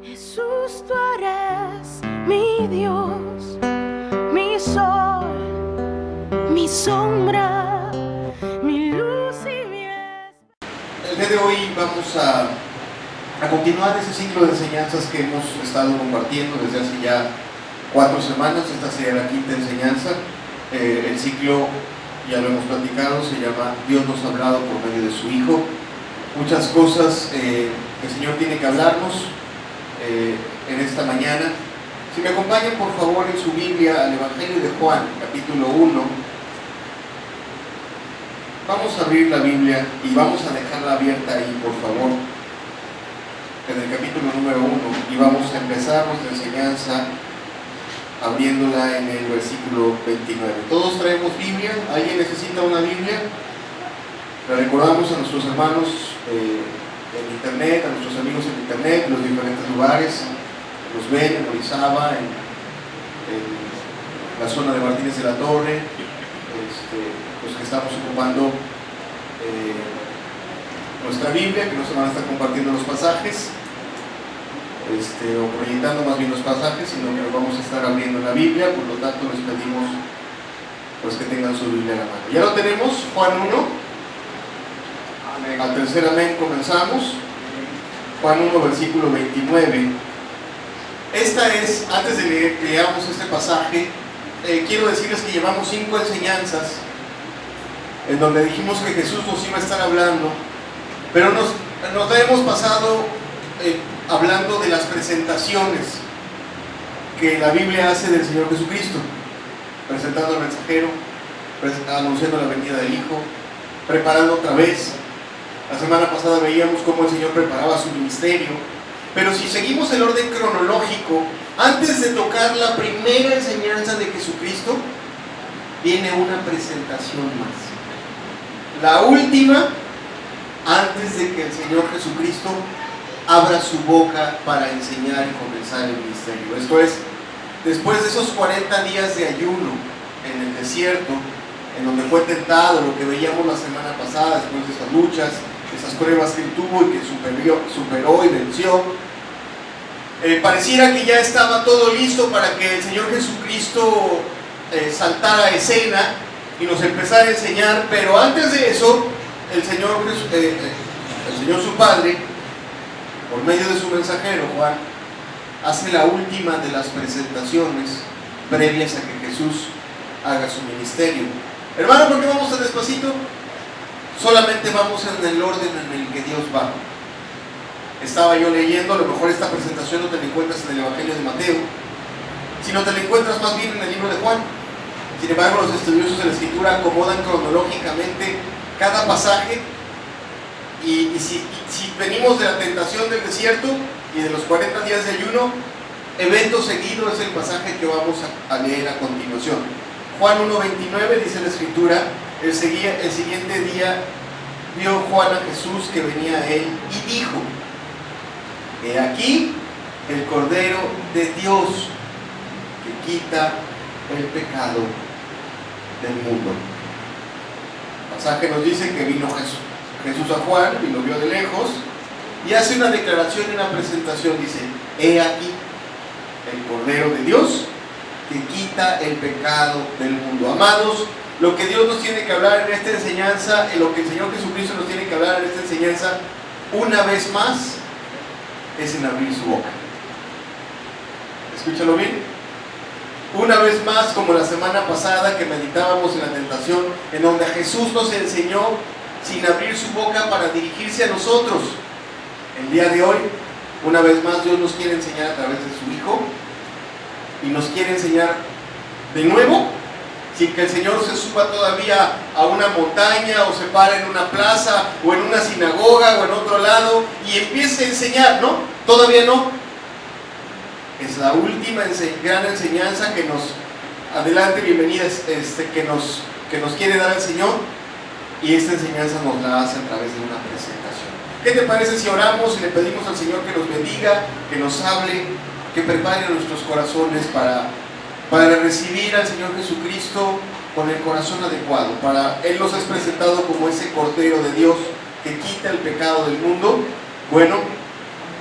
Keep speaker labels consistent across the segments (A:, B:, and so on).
A: Jesús, tú eres mi Dios, mi sol, mi sombra, mi luz y mi esperanza.
B: El día de hoy vamos a continuar ese ciclo de enseñanzas que hemos estado compartiendo desde hace ya 4 semanas. Esta sería la 5ª enseñanza. El ciclo, ya lo hemos platicado, se llama Dios nos ha hablado por medio de su Hijo. Muchas cosas que el Señor tiene que hablarnos en esta mañana. Si me acompañan por favor en su Biblia al Evangelio de Juan, capítulo 1. Vamos a abrir la Biblia y vamos a dejarla abierta ahí, por favor, en el capítulo número 1, y vamos a empezar nuestra enseñanza abriéndola en el versículo 29. Todos traemos Biblia. ¿Alguien necesita una Biblia? Le recordamos a nuestros hermanos en internet, a nuestros amigos en internet, en los diferentes lugares, los ven en Orizaba, en la zona de Martínez de la Torre, los que estamos ocupando nuestra Biblia, que no se van a estar compartiendo los pasajes, o proyectando más bien los pasajes, sino que los vamos a estar abriendo en la Biblia. Por lo tanto les pedimos pues que tengan su Biblia en la mano. Ya lo tenemos, Juan 1. Al tercer amén comenzamos. Juan 1, versículo 29. Esta es, antes de que leamos este pasaje, quiero decirles que llevamos 5 enseñanzas en donde dijimos que Jesús nos iba a estar hablando, pero nos la hemos pasado hablando de las presentaciones que la Biblia hace del Señor Jesucristo, presentando al mensajero, anunciando la venida del Hijo, preparando otra vez. La semana pasada veíamos cómo el Señor preparaba su ministerio, pero si seguimos el orden cronológico, antes de tocar la primera enseñanza de Jesucristo, viene una presentación más. La última, antes de que el Señor Jesucristo abra su boca para enseñar y comenzar el ministerio. Esto es, después de esos 40 días de ayuno en el desierto, en donde fue tentado, lo que veíamos la semana pasada, después de esas luchas, esas pruebas que él tuvo y que superó y venció, pareciera que ya estaba todo listo para que el Señor Jesucristo saltara a escena y nos empezara a enseñar, pero antes de eso, el Señor su Padre, por medio de su mensajero Juan, hace la última de las presentaciones previas a que Jesús haga su ministerio. Hermano, ¿por qué vamos tan despacito? Solamente vamos en el orden en el que Dios va. Estaba yo leyendo, a lo mejor esta presentación no te la encuentras en el Evangelio de Mateo, sino te la encuentras más bien en el libro de Juan. Sin embargo, los estudiosos de la Escritura acomodan cronológicamente cada pasaje, y si venimos de la tentación del desierto y de los 40 días de ayuno, evento seguido es el pasaje que vamos a leer a continuación. Juan 1:29 dice la Escritura: el siguiente día vio Juan a Jesús que venía a él y dijo: he aquí el Cordero de Dios que quita el pecado del mundo. El pasaje nos dice que vino Jesús a Juan y lo vio de lejos y hace una declaración y una presentación. Dice: he aquí el Cordero de Dios que quita el pecado del mundo. Amados, lo que Dios nos tiene que hablar en esta enseñanza, lo que el Señor Jesucristo nos tiene que hablar en esta enseñanza, una vez más, es en abrir su boca. Escúchalo bien. Una vez más, como la semana pasada que meditábamos en la tentación, en donde Jesús nos enseñó sin abrir su boca para dirigirse a nosotros. El día de hoy, una vez más, Dios nos quiere enseñar a través de su Hijo, y nos quiere enseñar de nuevo, sin que el Señor se suba todavía a una montaña o se pare en una plaza o en una sinagoga o en otro lado y empiece a enseñar, ¿no? Todavía no. Es la última gran enseñanza que nos, adelante, bienvenida, que nos quiere dar el Señor, y esta enseñanza nos la hace a través de una presentación. ¿Qué te parece si oramos y le pedimos al Señor que nos bendiga, que nos hable, que prepare nuestros corazones para recibir al Señor Jesucristo con el corazón adecuado? Él nos es presentado como ese Cordero de Dios que quita el pecado del mundo. Bueno,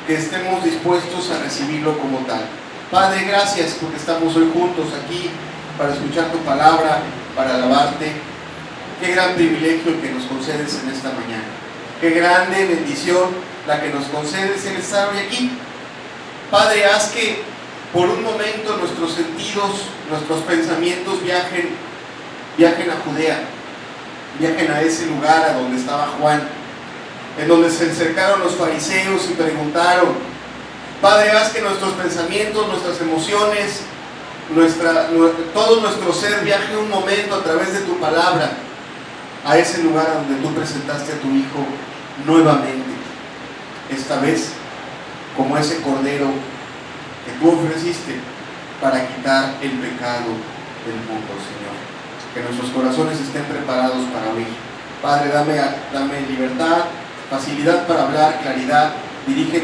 B: que estemos dispuestos a recibirlo como tal. Padre, gracias porque estamos hoy juntos aquí para escuchar tu palabra, para alabarte. Qué gran privilegio que nos concedes en esta mañana. Qué grande bendición la que nos concedes en estar hoy aquí. Padre, haz que por un momento nuestros sentidos, nuestros pensamientos viajen a Judea, viajen a ese lugar a donde estaba Juan, en donde se acercaron los fariseos y preguntaron. Padre, haz que nuestros pensamientos, nuestras emociones, todo nuestro ser viaje un momento a través de tu palabra a ese lugar donde tú presentaste a tu Hijo nuevamente, esta vez como ese cordero que tú ofreciste para quitar el pecado del mundo, Señor. Que nuestros corazones estén preparados para oír. Padre, dame libertad, facilidad para hablar, claridad. Dirige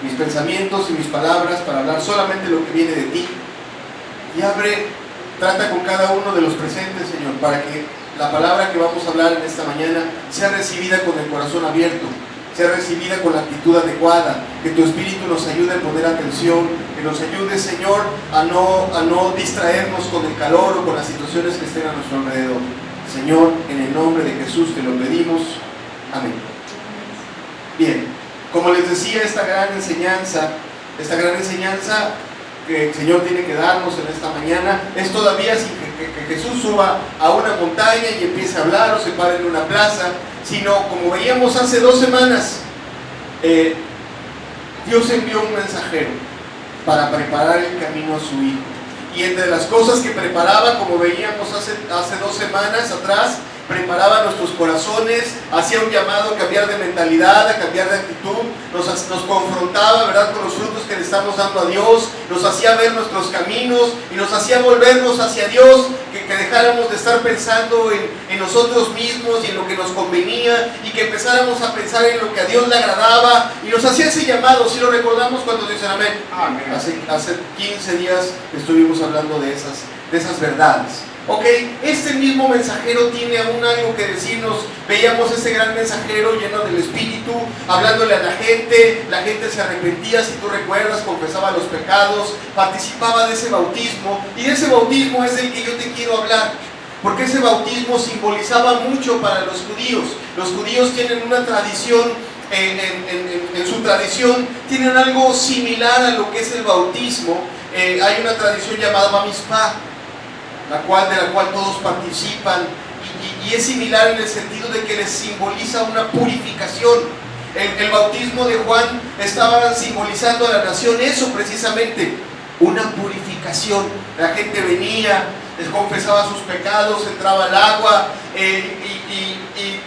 B: mis pensamientos y mis palabras para hablar solamente lo que viene de ti. Y trata con cada uno de los presentes, Señor, para que la palabra que vamos a hablar en esta mañana sea recibida con el corazón abierto, sea recibida con la actitud adecuada, que tu Espíritu nos ayude a poner atención, que nos ayude, Señor, a no distraernos con el calor o con las situaciones que estén a nuestro alrededor. Señor, en el nombre de Jesús te lo pedimos. Amén. Bien, como les decía, esta gran enseñanza que el Señor tiene que darnos en esta mañana es todavía sin que Jesús suba a una montaña y empiece a hablar o se pare en una plaza, sino como veíamos hace 2 semanas, Dios envió un mensajero para preparar el camino a su Hijo. Y entre las cosas que preparaba, como veíamos hace 2 semanas atrás, preparaba nuestros corazones, hacía un llamado a cambiar de mentalidad, a cambiar de actitud, nos confrontaba, ¿verdad?, con los frutos que le estamos dando a Dios, nos hacía ver nuestros caminos y nos hacía volvernos hacia Dios, que dejáramos de estar pensando en nosotros mismos y en lo que nos convenía, y que empezáramos a pensar en lo que a Dios le agradaba, y nos hacía ese llamado. ¿Sí lo recordamos cuando dicen amén? Amén. Hace 15 días estuvimos hablando de esas verdades. Ok, este mismo mensajero tiene aún algo que decirnos. Veíamos ese gran mensajero lleno del Espíritu, hablándole a la gente se arrepentía, si tú recuerdas, confesaba los pecados, participaba de ese bautismo, y de ese bautismo es del que yo te quiero hablar, porque ese bautismo simbolizaba mucho para los judíos. Los judíos tienen una tradición, en su tradición tienen algo similar a lo que es el bautismo. Hay una tradición llamada Bamispá, de la cual todos participan, y es similar en el sentido de que les simboliza una purificación. El bautismo de Juan estaba simbolizando a la nación eso precisamente, una purificación. La gente venía, les confesaba sus pecados, entraba al agua y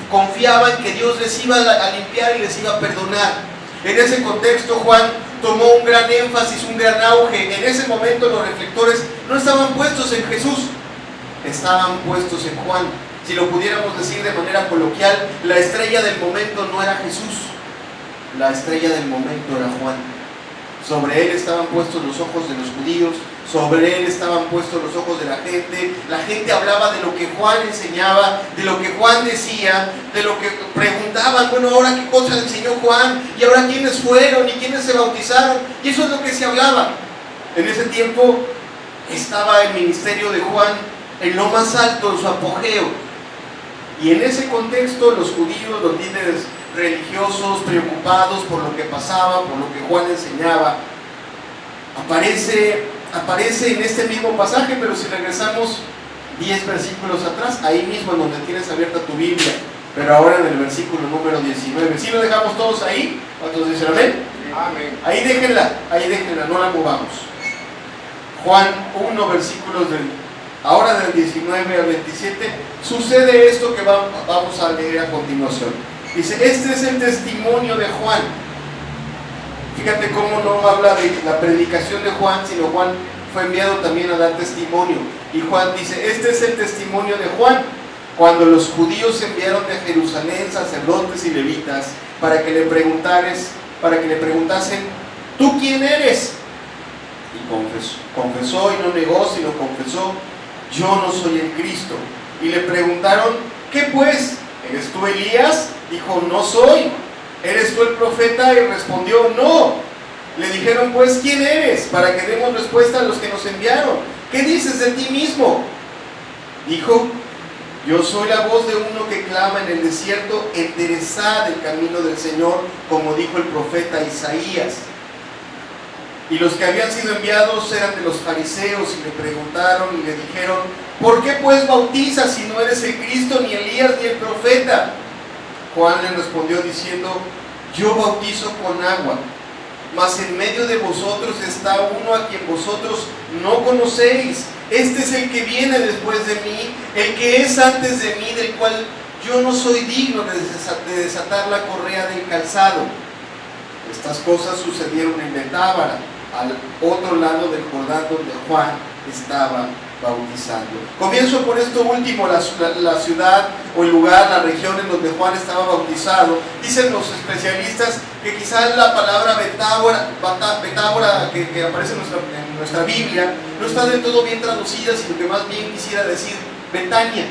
B: confiaban que Dios les iba a limpiar y les iba a perdonar. En ese contexto Juan tomó un gran énfasis, un gran auge. En ese momento los reflectores no estaban puestos en Jesús, estaban puestos en Juan. Si lo pudiéramos decir de manera coloquial, la estrella del momento no era Jesús, la estrella del momento era Juan. Sobre él estaban puestos los ojos de los judíos, sobre él estaban puestos los ojos de la gente. La gente hablaba de lo que Juan enseñaba, de lo que Juan decía, de lo que preguntaban. Bueno, ahora qué cosa enseñó Juan, y ahora quiénes fueron y quiénes se bautizaron, y eso es lo que se hablaba. En ese tiempo estaba el ministerio de Juan en lo más alto, en su apogeo, y en ese contexto los judíos, los líderes religiosos, preocupados por lo que pasaba, por lo que Juan enseñaba, aparece en este mismo pasaje. Pero si regresamos 10 versículos atrás, ahí mismo en donde tienes abierta tu Biblia, pero ahora en el versículo número 19, ¿sí lo dejamos todos ahí? ¿Cuántos dicen amén? Amén. Ahí déjenla, no la movamos. Juan 1, versículos ahora del 19 al 27, sucede esto que vamos a leer a continuación. Dice, este es el testimonio de Juan. Fíjate cómo no habla de la predicación de Juan, sino Juan fue enviado también a dar testimonio. Y Juan dice, este es el testimonio de Juan, cuando los judíos enviaron de Jerusalén sacerdotes y levitas para que le preguntasen, ¿tú quién eres? Y confesó y no negó, sino confesó, yo no soy el Cristo. Y le preguntaron, ¿qué pues? ¿Eres tú Elías? Dijo, no soy. ¿eres tú el profeta? Y respondió, no. Le dijeron, pues, ¿quién eres? Para que demos respuesta a los que nos enviaron. ¿Qué dices de ti mismo? Dijo, yo soy la voz de uno que clama en el desierto, enderezad el camino del Señor, como dijo el profeta Isaías. Y los que habían sido enviados eran de los fariseos y le preguntaron y le dijeron, ¿por qué pues bautizas si no eres el Cristo, ni Elías, ni el profeta? Juan le respondió diciendo, yo bautizo con agua, mas en medio de vosotros está uno a quien vosotros no conocéis. Este es el que viene después de mí, el que es antes de mí, del cual yo no soy digno de desatar la correa del calzado. Estas cosas sucedieron en Betábara, al otro lado del Jordán, donde Juan estaba bautizando. Comienzo por esto último, la ciudad o el lugar, la región en donde Juan estaba bautizado. Dicen los especialistas que quizás la palabra Betábara que aparece en nuestra Biblia no está del todo bien traducida, sino que más bien quisiera decir Betania.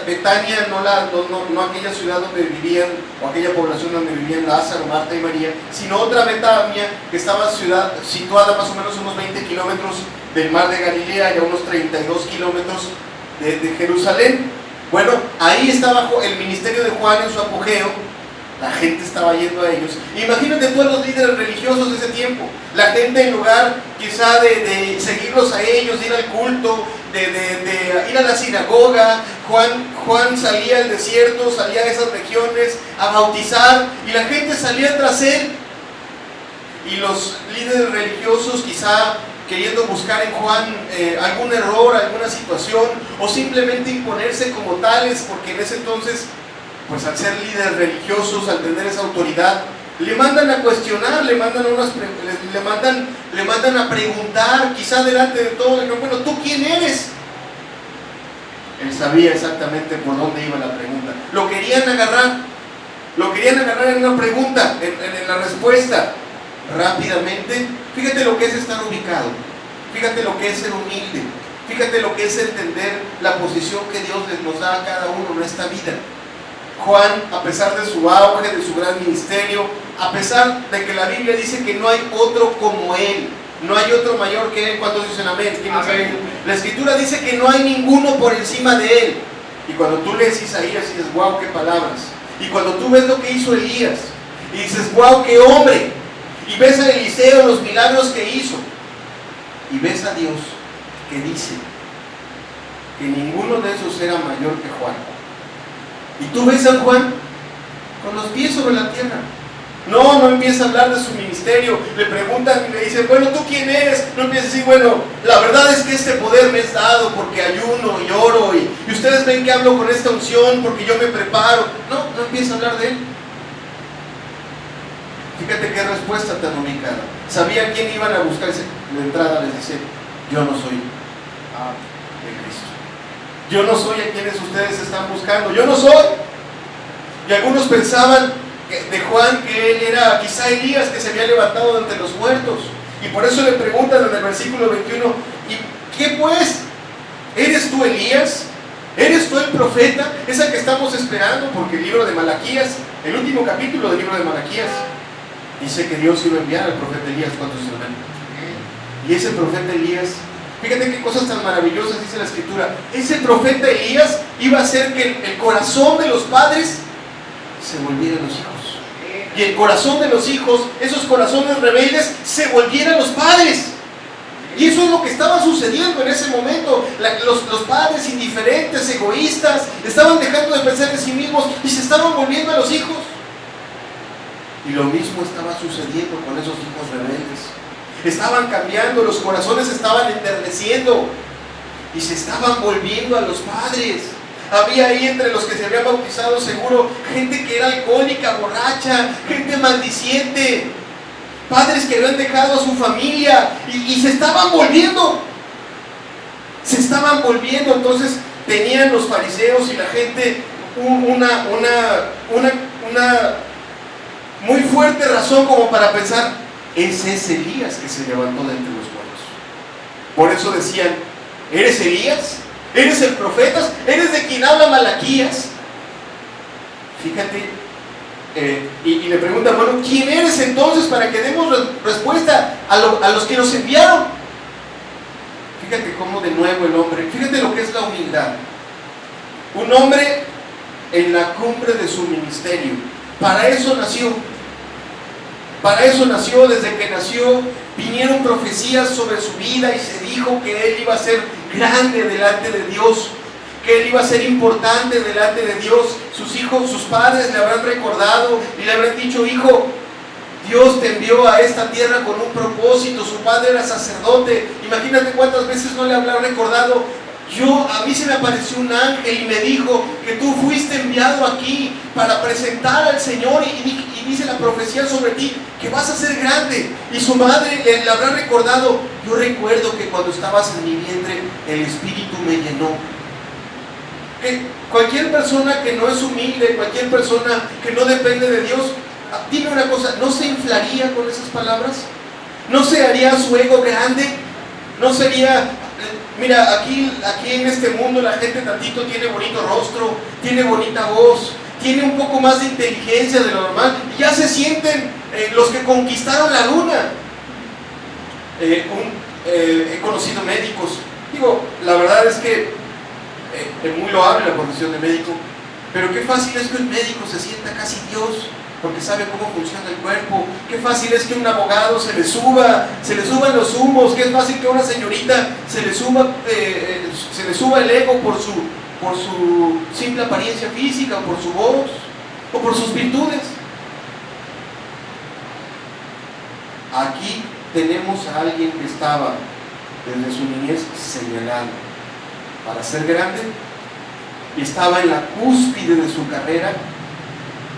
B: Betania, no aquella ciudad donde vivían, o aquella población donde vivían Lázaro, Marta y María, sino otra Betania que estaba situada más o menos unos 20 kilómetros del mar de Galilea y a unos 32 kilómetros de Jerusalén. Bueno, ahí estaba el ministerio de Juan en su apogeo, la gente estaba yendo a ellos. Imagínate tú a los líderes religiosos de ese tiempo, la gente en lugar quizá de seguirlos a ellos, de ir al culto, de ir a la sinagoga. Juan salía al desierto, salía a esas regiones a bautizar y la gente salía tras él. Y los líderes religiosos quizá queriendo buscar en Juan algún error, alguna situación, o simplemente imponerse como tales, porque en ese entonces, pues al ser líderes religiosos, al tener esa autoridad, le mandan a cuestionar, le mandan a preguntar, quizá delante de todos, bueno, ¿tú quién eres? Él sabía exactamente por dónde iba la pregunta. Lo querían agarrar en una pregunta, en la respuesta. Rápidamente, fíjate lo que es estar ubicado, fíjate lo que es ser humilde, fíjate lo que es entender la posición que Dios nos da a cada uno en esta vida. Juan, a pesar de su auge, de su gran ministerio, a pesar de que la Biblia dice que no hay otro como él, no hay otro mayor que él. ¿Cuántos dicen amén? Amén. La Escritura dice que no hay ninguno por encima de él. Y cuando tú lees Isaías y dices, wow, qué palabras. Y cuando tú ves lo que hizo Elías y dices, wow, qué hombre. Y ves a Eliseo, los milagros que hizo, y ves a Dios que dice que ninguno de esos era mayor que Juan. Y tú ves a Juan con los pies sobre la tierra. No empieza a hablar de su ministerio. Le preguntan y le dicen, bueno, ¿tú quién eres? No empieza a decir, bueno, la verdad es que este poder me es dado porque ayuno y oro, y ustedes ven que hablo con esta unción porque yo me preparo. No empieza a hablar de él. Fíjate qué respuesta tan ubicada. Sabía quién iban a buscar. De entrada les dice, yo no soy de Cristo. Yo no soy a quienes ustedes están buscando. Yo no soy. Y algunos pensaban de Juan que él era quizá Elías, que se había levantado de entre los muertos. Y por eso le preguntan en el versículo 21, ¿y qué pues? ¿Eres tú Elías? ¿Eres tú el profeta? Es el que estamos esperando, porque el libro de Malaquías, el último capítulo del libro de Malaquías, dice que Dios iba a enviar al profeta Elías. ¿Cuántos se ven? Y ese profeta Elías, fíjate qué cosas tan maravillosas dice la Escritura. Ese profeta Elías iba a hacer que el corazón de los padres se volviera a los hijos. Y el corazón de los hijos, esos corazones rebeldes, se volvieran los padres. Y eso es lo que estaba sucediendo en ese momento. Los padres indiferentes, egoístas, estaban dejando de pensar en sí mismos y se estaban volviendo a los hijos. Y lo mismo estaba sucediendo con esos hijos rebeldes. Estaban cambiando, los corazones estaban enterneciendo y se estaban volviendo a los padres. Había ahí entre los que se habían bautizado seguro gente que era alcohólica, borracha, gente maldiciente, padres que habían dejado a su familia y se estaban volviendo. Entonces tenían los fariseos y la gente una muy fuerte razón como para pensar, ese es Elías que se levantó de entre los muertos. Por eso decían, ¿eres Elías? ¿Eres el profeta? ¿Eres de quien habla Malaquías? Fíjate y le preguntan, bueno, ¿quién eres entonces para que demos respuesta a los que nos enviaron? Fíjate cómo de nuevo el hombre, fíjate lo que es la humildad. Un hombre en la cumbre de su ministerio, para eso nació. Para eso nació. Desde que nació vinieron profecías sobre su vida y se dijo que él iba a ser grande delante de Dios, que él iba a ser importante delante de Dios. Sus hijos, sus padres le habrán recordado y le habrán dicho, hijo, Dios te envió a esta tierra con un propósito. Su padre era sacerdote. Imagínate cuántas veces no le habrá recordado. A mí se me apareció un ángel y me dijo que tú fuiste enviado aquí para presentar al Señor y dice la profecía sobre ti que vas a ser grande. Y su madre le habrá recordado, yo recuerdo que cuando estabas en mi vientre el Espíritu me llenó. Que cualquier persona que no es humilde, cualquier persona que no depende de Dios, dime una cosa, ¿no se inflaría con esas palabras? ¿No se haría su ego grande? ¿No sería... Mira, aquí en este mundo la gente tantito tiene bonito rostro, tiene bonita voz, tiene un poco más de inteligencia de lo normal, y ya se sienten los que conquistaron la luna. He conocido médicos, digo, la verdad es que es muy loable la profesión de médico, pero qué fácil es que un médico se sienta casi Dios, porque sabe cómo funciona el cuerpo. Qué fácil es que un abogado se le suban los humos. Qué fácil que a una señorita se le suba el ego por su simple apariencia física, o por su voz, o por sus virtudes. Aquí tenemos a alguien que estaba desde su niñez señalado para ser grande y estaba en la cúspide de su carrera.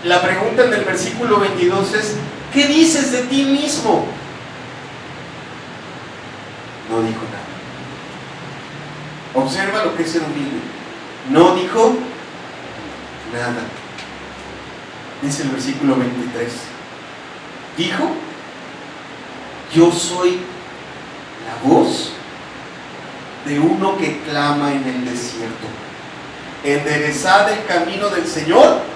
B: La pregunta en el versículo 22 es, ¿qué dices de ti mismo? No dijo nada. Observa lo que es ser humilde. No dijo nada. Dice el versículo 23. Dijo, yo soy la voz de uno que clama en el desierto. Enderezad el camino del Señor,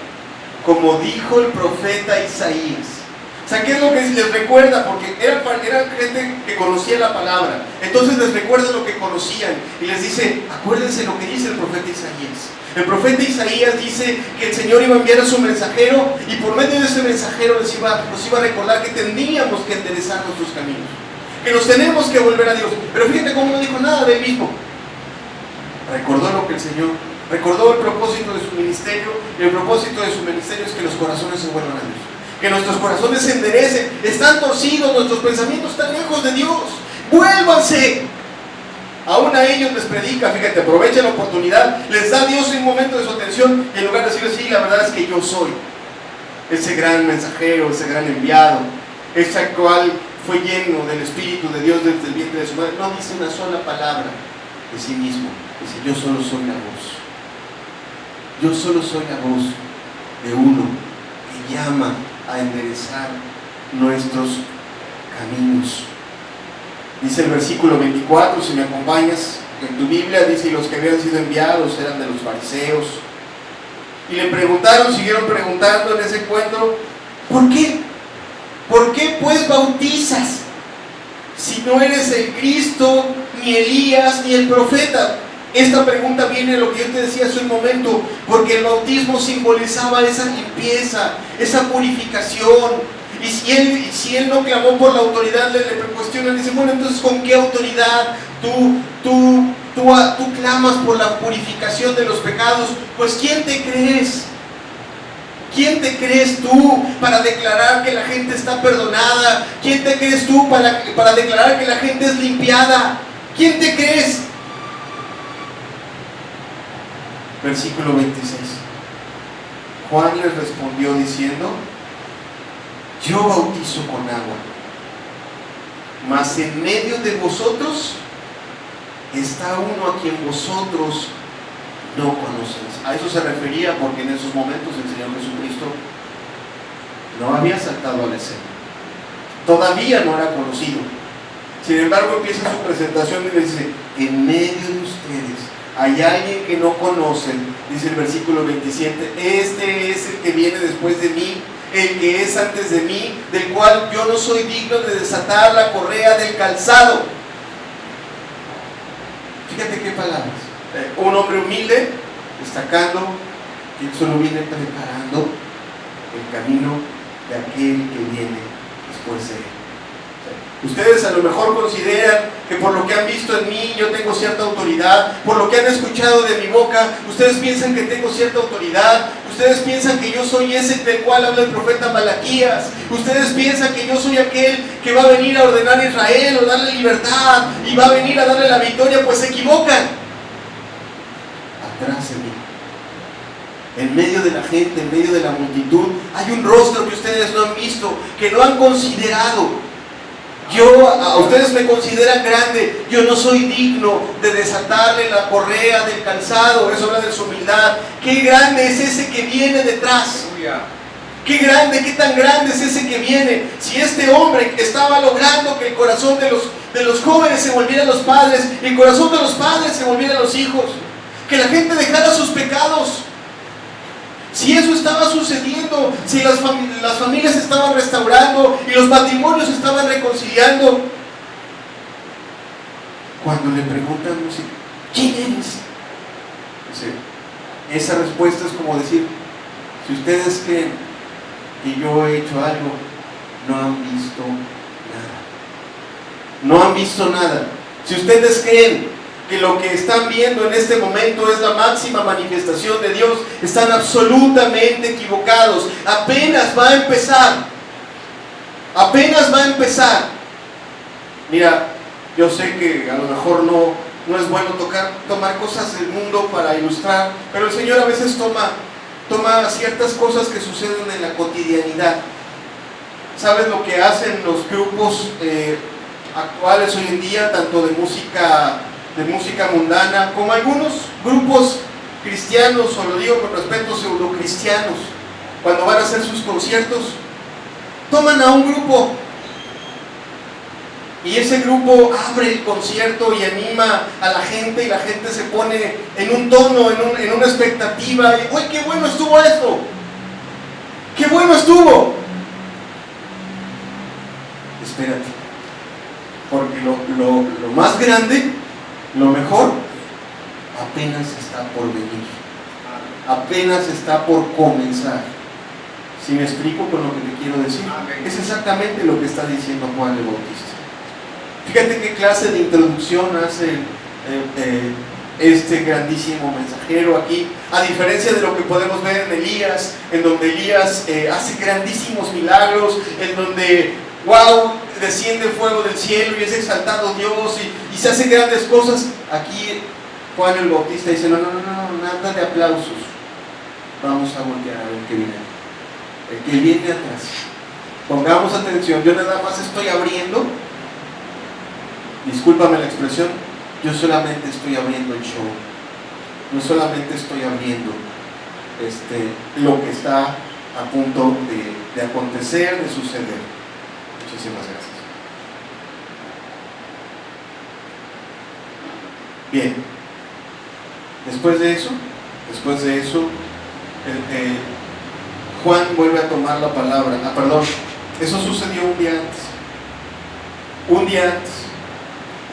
B: como dijo el profeta Isaías. O sea, ¿qué es lo que les recuerda? Porque eran gente que conocía la palabra. Entonces les recuerda lo que conocían y les dice, acuérdense lo que dice el profeta Isaías. El profeta Isaías dice que el Señor iba a enviar a su mensajero y por medio de ese mensajero nos iba a recordar que teníamos que enderezar nuestros caminos, que nos tenemos que volver a Dios. Pero fíjate cómo no dijo nada de él mismo. Recordó lo que el Señor, recordó el propósito de su ministerio, y el propósito de su ministerio es que los corazones se vuelvan a Dios, que nuestros corazones se enderecen. Están torcidos, nuestros pensamientos están lejos de Dios. ¡Vuélvanse! Aún a ellos les predica, fíjate, aprovecha la oportunidad, les da a Dios un momento de su atención y en lugar de decirles, sí, la verdad es que yo soy ese gran mensajero, ese gran enviado, ese cual fue lleno del Espíritu de Dios desde el vientre de su madre, no dice una sola palabra de sí mismo. Dice, yo solo soy la voz. Yo solo soy la voz de uno que llama a enderezar nuestros caminos. Dice el versículo 24, si me acompañas en tu Biblia, dice, y los que habían sido enviados eran de los fariseos. Y le preguntaron, siguieron preguntando en ese encuentro, ¿por qué? ¿Por qué pues bautizas si no eres el Cristo, ni Elías, ni el profeta? Esta pregunta viene de lo que yo te decía hace un momento, porque el bautismo simbolizaba esa limpieza, esa purificación. Y si él no clamó por la autoridad, le cuestionan, dice, bueno, entonces ¿con qué autoridad tú clamas por la purificación de los pecados? Pues ¿quién te crees? ¿Quién te crees tú para declarar que la gente está perdonada? ¿Quién te crees tú para declarar que la gente es limpiada? ¿Quién te crees? Versículo 26. Juan les respondió diciendo, yo bautizo con agua, mas en medio de vosotros está uno a quien vosotros no conocéis. A eso se refería, porque en esos momentos el Señor Jesucristo no había saltado a la escena, todavía no era conocido. Sin embargo, empieza su presentación y le dice, en medio de ustedes hay alguien que no conocen, dice el versículo 27, este es el que viene después de mí, el que es antes de mí, del cual yo no soy digno de desatar la correa del calzado. Fíjate qué palabras. Un hombre humilde, destacando que él solo viene preparando el camino de aquel que viene después de él. Ustedes a lo mejor consideran que por lo que han visto en mí yo tengo cierta autoridad, por lo que han escuchado de mi boca, ustedes piensan que tengo cierta autoridad, ustedes piensan que yo soy ese del cual habla el profeta Malaquías, ustedes piensan que yo soy aquel que va a venir a ordenar a Israel o darle libertad y va a venir a darle la victoria, pues se equivocan. Atrás de mí, en medio de la gente, en medio de la multitud, hay un rostro que ustedes no han visto, que no han considerado. A ustedes me consideran grande, yo no soy digno de desatarle la correa del calzado. Eso habla de su humildad. Qué grande es ese que viene detrás. Qué grande, qué tan grande es ese que viene. Si este hombre estaba logrando que el corazón de los jóvenes se volviera a los padres, y el corazón de los padres se volviera a los hijos, que la gente dejara sus pecados, si eso estaba sucediendo, si las familias se estaban restaurando y los matrimonios se estaban reconciliando, cuando le preguntan, ¿quién eres? Esa respuesta es como decir, si ustedes creen que yo he hecho algo, no han visto nada. No han visto nada. Si ustedes creen que lo que están viendo en este momento es la máxima manifestación de Dios, están absolutamente equivocados. Apenas va a empezar. Apenas va a empezar. Mira, yo sé que a lo mejor no es bueno tomar cosas del mundo para ilustrar, pero el Señor a veces toma ciertas cosas que suceden en la cotidianidad. ¿Sabes lo que hacen los grupos actuales hoy en día, tanto de música mundana, como algunos grupos cristianos, o lo digo con respeto, pseudocristianos, cuando van a hacer sus conciertos, toman a un grupo y ese grupo abre el concierto y anima a la gente, y la gente se pone en un tono, en una expectativa, y ¡uy, qué bueno estuvo esto! ¡Qué bueno estuvo! Espérate, porque lo más grande, lo mejor, apenas está por venir, apenas está por comenzar. ¿Sí me explico con lo que te quiero decir? Es exactamente lo que está diciendo Juan el Bautista. Fíjate qué clase de introducción hace este grandísimo mensajero aquí, a diferencia de lo que podemos ver en Elías, en donde Elías hace grandísimos milagros, en donde wow, desciende fuego del cielo y es exaltado Dios y se hacen grandes cosas. Aquí Juan el Bautista dice, no, nada de aplausos, vamos a voltear a ver qué viene, el que viene atrás. Pongamos atención, yo nada más estoy abriendo, discúlpame la expresión, yo solamente estoy abriendo el show, no solamente estoy abriendo lo que está a punto de acontecer, de suceder. Muchísimas gracias. Bien, después de eso, Juan vuelve a tomar la palabra. Eso sucedió un día antes.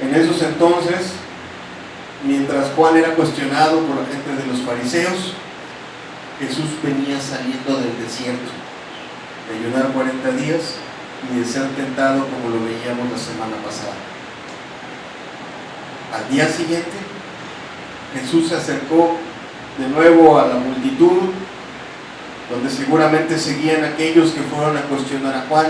B: En esos entonces, mientras Juan era cuestionado por la gente de los fariseos, Jesús venía saliendo del desierto de ayunar 40 días y de ser tentado, como lo veíamos la semana pasada. Al día siguiente, Jesús se acercó de nuevo a la multitud, donde seguramente seguían aquellos que fueron a cuestionar a Juan,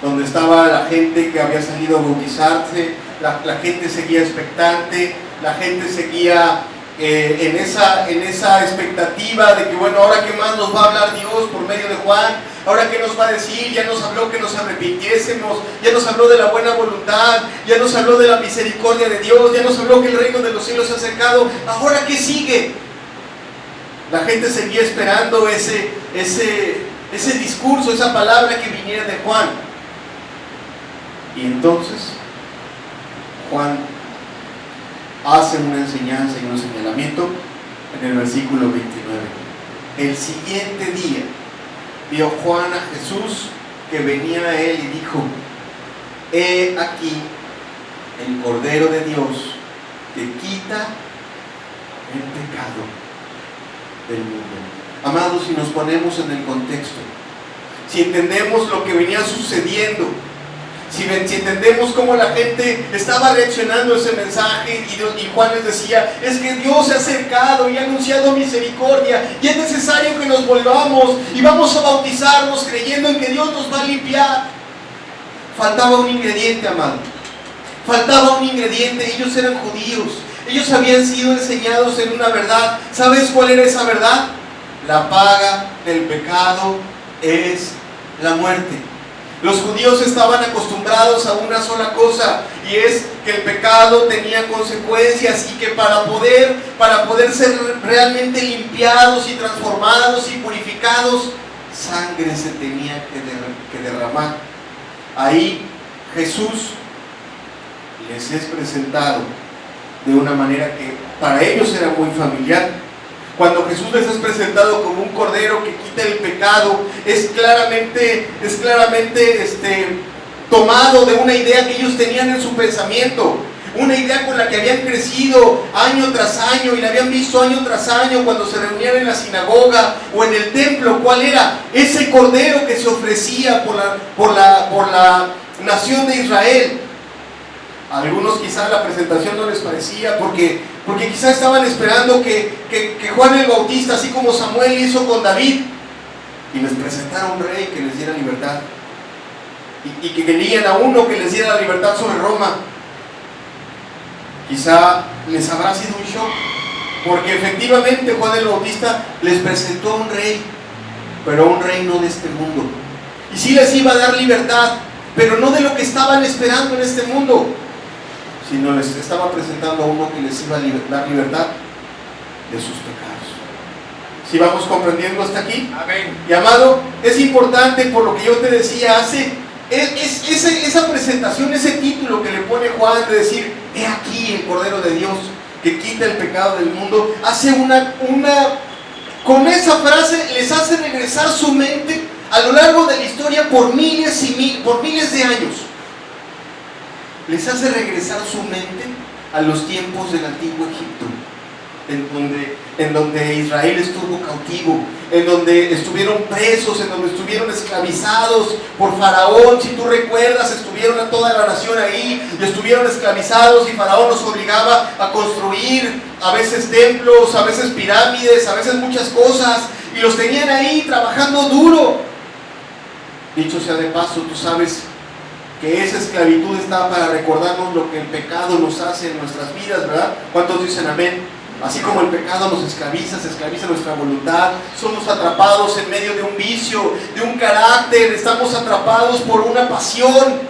B: donde estaba la gente que había salido a bautizarse. La gente seguía expectante, la gente seguía en esa expectativa de que, bueno, ahora qué más nos va a hablar Dios por medio de Juan, ahora qué nos va a decir. Ya nos habló que nos arrepintiésemos, ya nos habló de la buena voluntad, ya nos habló de la misericordia de Dios, ya nos habló que el reino de los cielos se ha acercado. Ahora qué sigue. La gente seguía esperando ese discurso, esa palabra que viniera de Juan. Y entonces Juan hace una enseñanza y un señalamiento en el versículo 29. El siguiente día, vio Juan a Jesús que venía a él y dijo: he aquí el Cordero de Dios que quita el pecado del mundo. Amados, si nos ponemos en el contexto, si entendemos lo que venía sucediendo, si entendemos cómo la gente estaba reaccionando a ese mensaje, y Juan les decía: es que Dios se ha acercado y ha anunciado misericordia, y es necesario que nos volvamos y vamos a bautizarnos creyendo en que Dios nos va a limpiar. Faltaba un ingrediente, amado. Faltaba un ingrediente. Ellos eran judíos, ellos habían sido enseñados en una verdad. ¿Sabes cuál era esa verdad? La paga del pecado es la muerte. Los judíos estaban acostumbrados a una sola cosa, y es que el pecado tenía consecuencias, y que para poder ser realmente limpiados y transformados y purificados, sangre se tenía que derramar. Ahí Jesús les es presentado de una manera que para ellos era muy familiar. Cuando Jesús les es presentado como un cordero que quita el pecado, es claramente tomado de una idea que ellos tenían en su pensamiento, una idea con la que habían crecido año tras año y la habían visto año tras año cuando se reunían en la sinagoga o en el templo. ¿Cuál era? Ese cordero que se ofrecía por la nación de Israel. A algunos quizás la presentación no les parecía, porque quizás estaban esperando que Juan el Bautista, así como Samuel hizo con David, y les presentara un rey que les diera libertad, y que querían a uno que les diera la libertad sobre Roma. Quizá les habrá sido un shock, porque efectivamente Juan el Bautista les presentó a un rey, pero un rey no de este mundo, y sí les iba a dar libertad, pero no de lo que estaban esperando en este mundo, sino les estaba presentando a uno que les iba a dar libertad de sus pecados. ¿Sí vamos comprendiendo hasta aquí? Amén. Y amado, es importante, por lo que yo te decía, esa presentación, ese título que le pone Juan de decir: he aquí el Cordero de Dios que quita el pecado del mundo, con esa frase les hace regresar su mente a lo largo de la historia por miles de años. Les hace regresar su mente a los tiempos del antiguo Egipto, en donde Israel estuvo cautivo, en donde estuvieron presos, en donde estuvieron esclavizados por Faraón. Si tú recuerdas, estuvieron a toda la nación ahí y estuvieron esclavizados, y Faraón los obligaba a construir a veces templos, a veces pirámides, a veces muchas cosas, y los tenían ahí trabajando duro. Dicho sea de paso, tú sabes que esa esclavitud está para recordarnos lo que el pecado nos hace en nuestras vidas, ¿verdad? ¿Cuántos dicen amén? Así como el pecado nos esclaviza, se esclaviza nuestra voluntad, somos atrapados en medio de un vicio, de un carácter, estamos atrapados por una pasión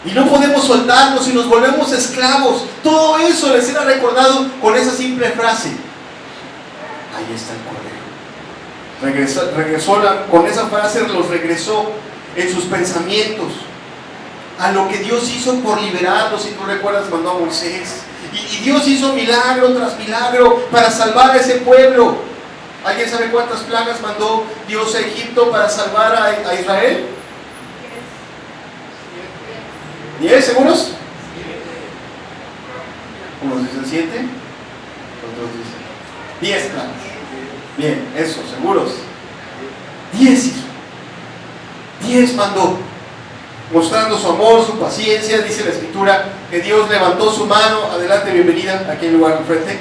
B: y no podemos soltarnos y nos volvemos esclavos. Todo eso les era recordado con esa simple frase: ahí está el Cordero. Con esa frase los regresó en sus pensamientos a lo que Dios hizo por liberarlos. Si tú recuerdas, mandó a Moisés, y Dios hizo milagro tras milagro para salvar a ese pueblo. ¿Alguien sabe cuántas plagas mandó Dios a Egipto para salvar a Israel? 10, ¿seguros? Unos dicen 7, otros dicen 10 plagas. Bien, eso, seguros. 10 hizo. 10 mandó, mostrando su amor, su paciencia. Dice la Escritura que Dios levantó su mano. Adelante, bienvenida, aquí en el lugar al frente.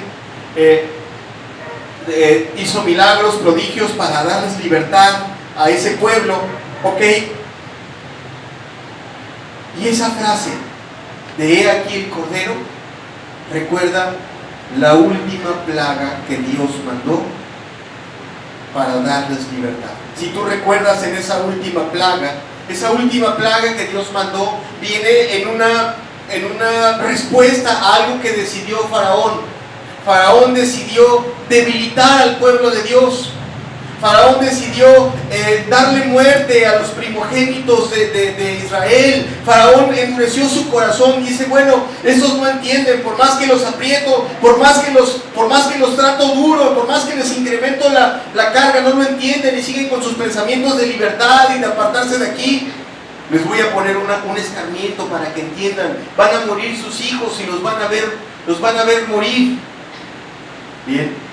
B: Hizo milagros, prodigios para darles libertad a ese pueblo. Ok. Y esa frase de he aquí el Cordero recuerda la última plaga que Dios mandó para darles libertad. Si tú recuerdas, en esa última plaga que Dios mandó, viene en una respuesta a algo que decidió Faraón. Faraón decidió debilitar al pueblo de Dios. Faraón decidió darle muerte a los primogénitos de Israel. Faraón endureció su corazón y dice, bueno, esos no entienden, por más que los aprieto, por más que los trato duro, por más que les incremento la carga, no lo entienden y siguen con sus pensamientos de libertad y de apartarse de aquí. Les voy a poner un escarmiento para que entiendan. Van a morir sus hijos y los van a ver morir. Bien.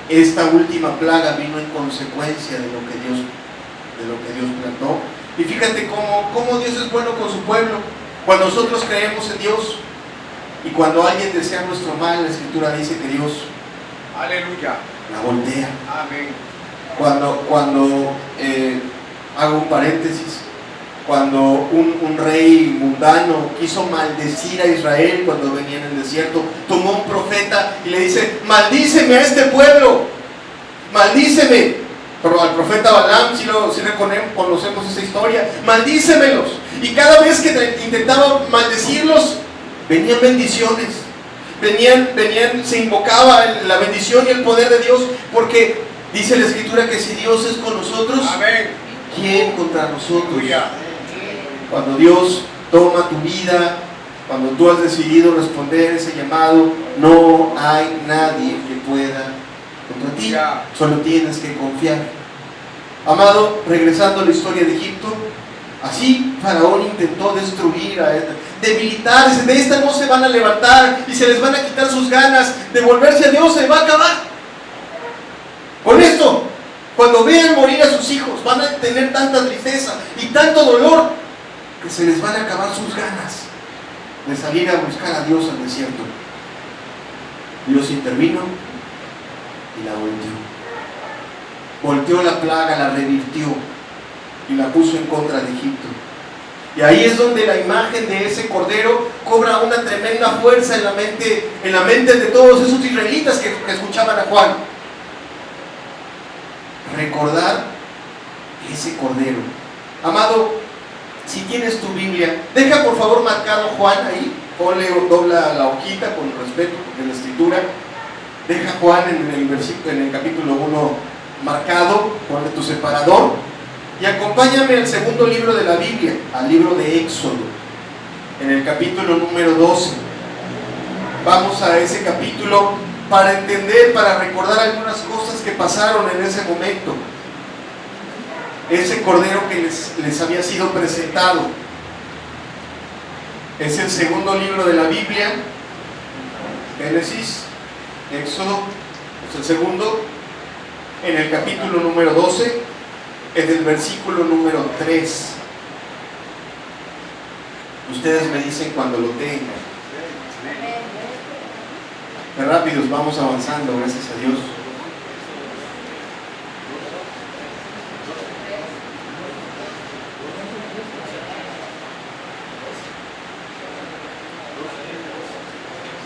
B: Esta última plaga vino en consecuencia de lo que Dios plantó. Y fíjate cómo Dios es bueno con su pueblo. Cuando nosotros creemos en Dios y cuando alguien desea nuestro mal, la Escritura dice que Dios,
C: aleluya,
B: la voltea.
C: Amén.
B: Cuando hago un paréntesis, cuando un rey mundano quiso maldecir a Israel cuando venía en el desierto, tomó un profeta y le dice, maldíceme a este pueblo, maldíceme. Pero al profeta Balaam, si conocemos esa historia, maldícemelos. Y cada vez que intentaba maldecirlos, venían bendiciones. Se invocaba la bendición y el poder de Dios, porque dice la Escritura que si Dios es con nosotros, amén, ¿quién contra nosotros? Cuando Dios toma tu vida, cuando tú has decidido responder ese llamado, no hay nadie que pueda contra ti, solo tienes que confiar. Amado, regresando a la historia de Egipto, así Faraón intentó destruir debilitarse, de esta no se van a levantar y se les van a quitar sus ganas de volverse a Dios, se va a acabar. Con esto, cuando vean morir a sus hijos, van a tener tanta tristeza y tanto dolor que se les van a acabar sus ganas de salir a buscar a Dios al desierto. Dios intervino y la volteó la plaga, la revirtió y la puso en contra de Egipto. Y ahí es donde la imagen de ese cordero cobra una tremenda fuerza en la mente de todos esos israelitas que escuchaban a Juan. Recordar ese cordero. Amado, si tienes tu Biblia, deja por favor marcado Juan ahí, dobla la hojita con respeto, porque la Escritura, deja Juan en el capítulo 1 marcado, ponle tu separador, y acompáñame al segundo libro de la Biblia, al libro de Éxodo, en el capítulo número 12. Vamos a ese capítulo para entender, para recordar algunas cosas que pasaron en ese momento. Ese cordero que les había sido presentado. Es el segundo libro de la Biblia, Génesis, Éxodo, es el segundo, en el capítulo número 12, en el versículo número 3. Ustedes me dicen cuando lo tengan. Qué rápidos vamos avanzando, gracias a Dios.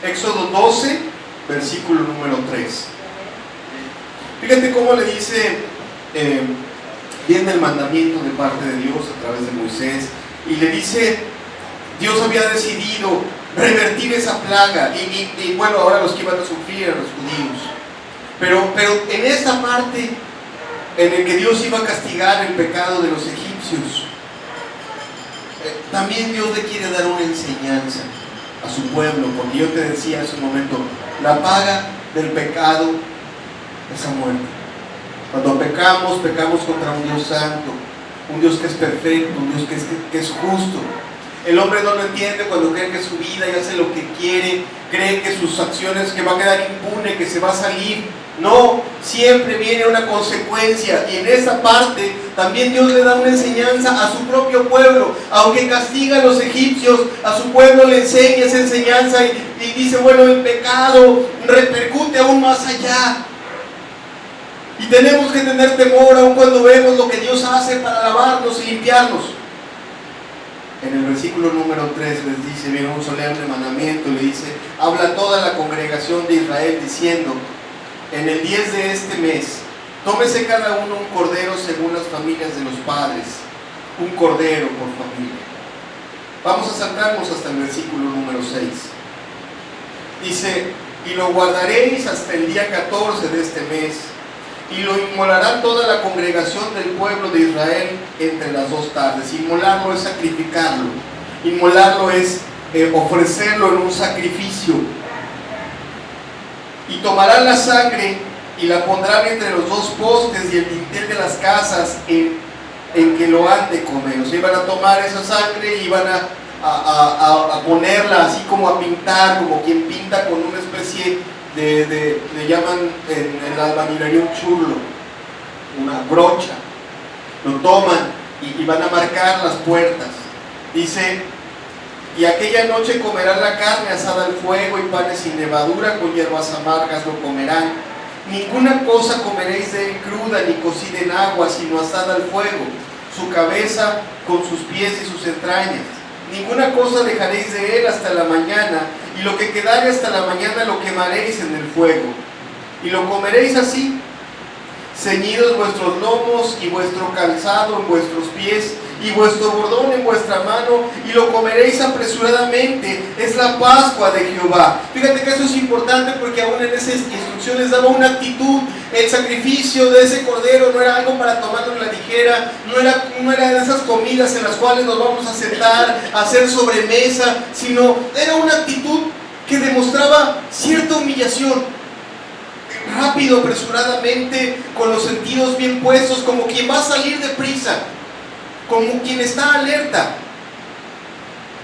B: Éxodo 12, versículo número 3. Fíjate cómo le dice, viene el mandamiento de parte de Dios a través de Moisés, y le dice, Dios había decidido revertir esa plaga, y bueno, ahora los que iban a sufrir eran los judíos. Pero en esta parte, en el que Dios iba a castigar el pecado de los egipcios, también Dios le quiere dar una enseñanza a su pueblo, porque yo te decía hace un momento, la paga del pecado es la muerte. Cuando pecamos contra un Dios santo, un Dios que es perfecto, un Dios que es justo. El hombre no lo entiende cuando cree que su vida y hace lo que quiere, cree que sus acciones, que va a quedar impune, que se va a salir. No, siempre viene una consecuencia, y en esa parte también Dios le da una enseñanza a su propio pueblo. Aunque castiga a los egipcios, a su pueblo le enseña esa enseñanza y dice, bueno, el pecado repercute aún más allá. Y tenemos que tener temor aun cuando vemos lo que Dios hace para lavarnos y limpiarnos. En el versículo número 3 les dice, viene un solemne mandamiento, le dice, habla toda la congregación de Israel diciendo, en el 10 de este mes, tómese cada uno un cordero según las familias de los padres, un cordero por familia. Vamos a saltarnos hasta el versículo número 6. Dice, y lo guardaréis hasta el día 14 de este mes, y lo inmolará toda la congregación del pueblo de Israel entre las 2 tardes. Inmolarlo es sacrificarlo. Inmolarlo es ofrecerlo en un sacrificio. Y tomarán la sangre y la pondrán entre los 2 postes y el dintel de las casas en que lo han de comer. O sea, iban a tomar esa sangre y iban a ponerla así como a pintar, como quien pinta con una especie le llaman en la albañilería un churlo, una brocha. Lo toman y van a marcar las puertas. Dice: y aquella noche comerán la carne asada al fuego y panes sin levadura, con hierbas amargas lo comerán. Ninguna cosa comeréis de él cruda ni cocida en agua, sino asada al fuego, su cabeza con sus pies y sus entrañas. Ninguna cosa dejaréis de él hasta la mañana, y lo que quedare hasta la mañana lo quemaréis en el fuego. Y lo comeréis así, ceñidos vuestros lomos y vuestro calzado en vuestros pies, y vuestro bordón en vuestra mano, y lo comeréis apresuradamente. Es la Pascua de Jehová. Fíjate que eso es importante, porque aún en esas instrucciones daba una actitud. El sacrificio de ese cordero no era algo para tomarlo en la ligera, no era de esas comidas en las cuales nos vamos a sentar a hacer sobremesa, sino era una actitud que demostraba cierta humillación. Rápido, apresuradamente, con los sentidos bien puestos, como quien va a salir deprisa, como quien está alerta.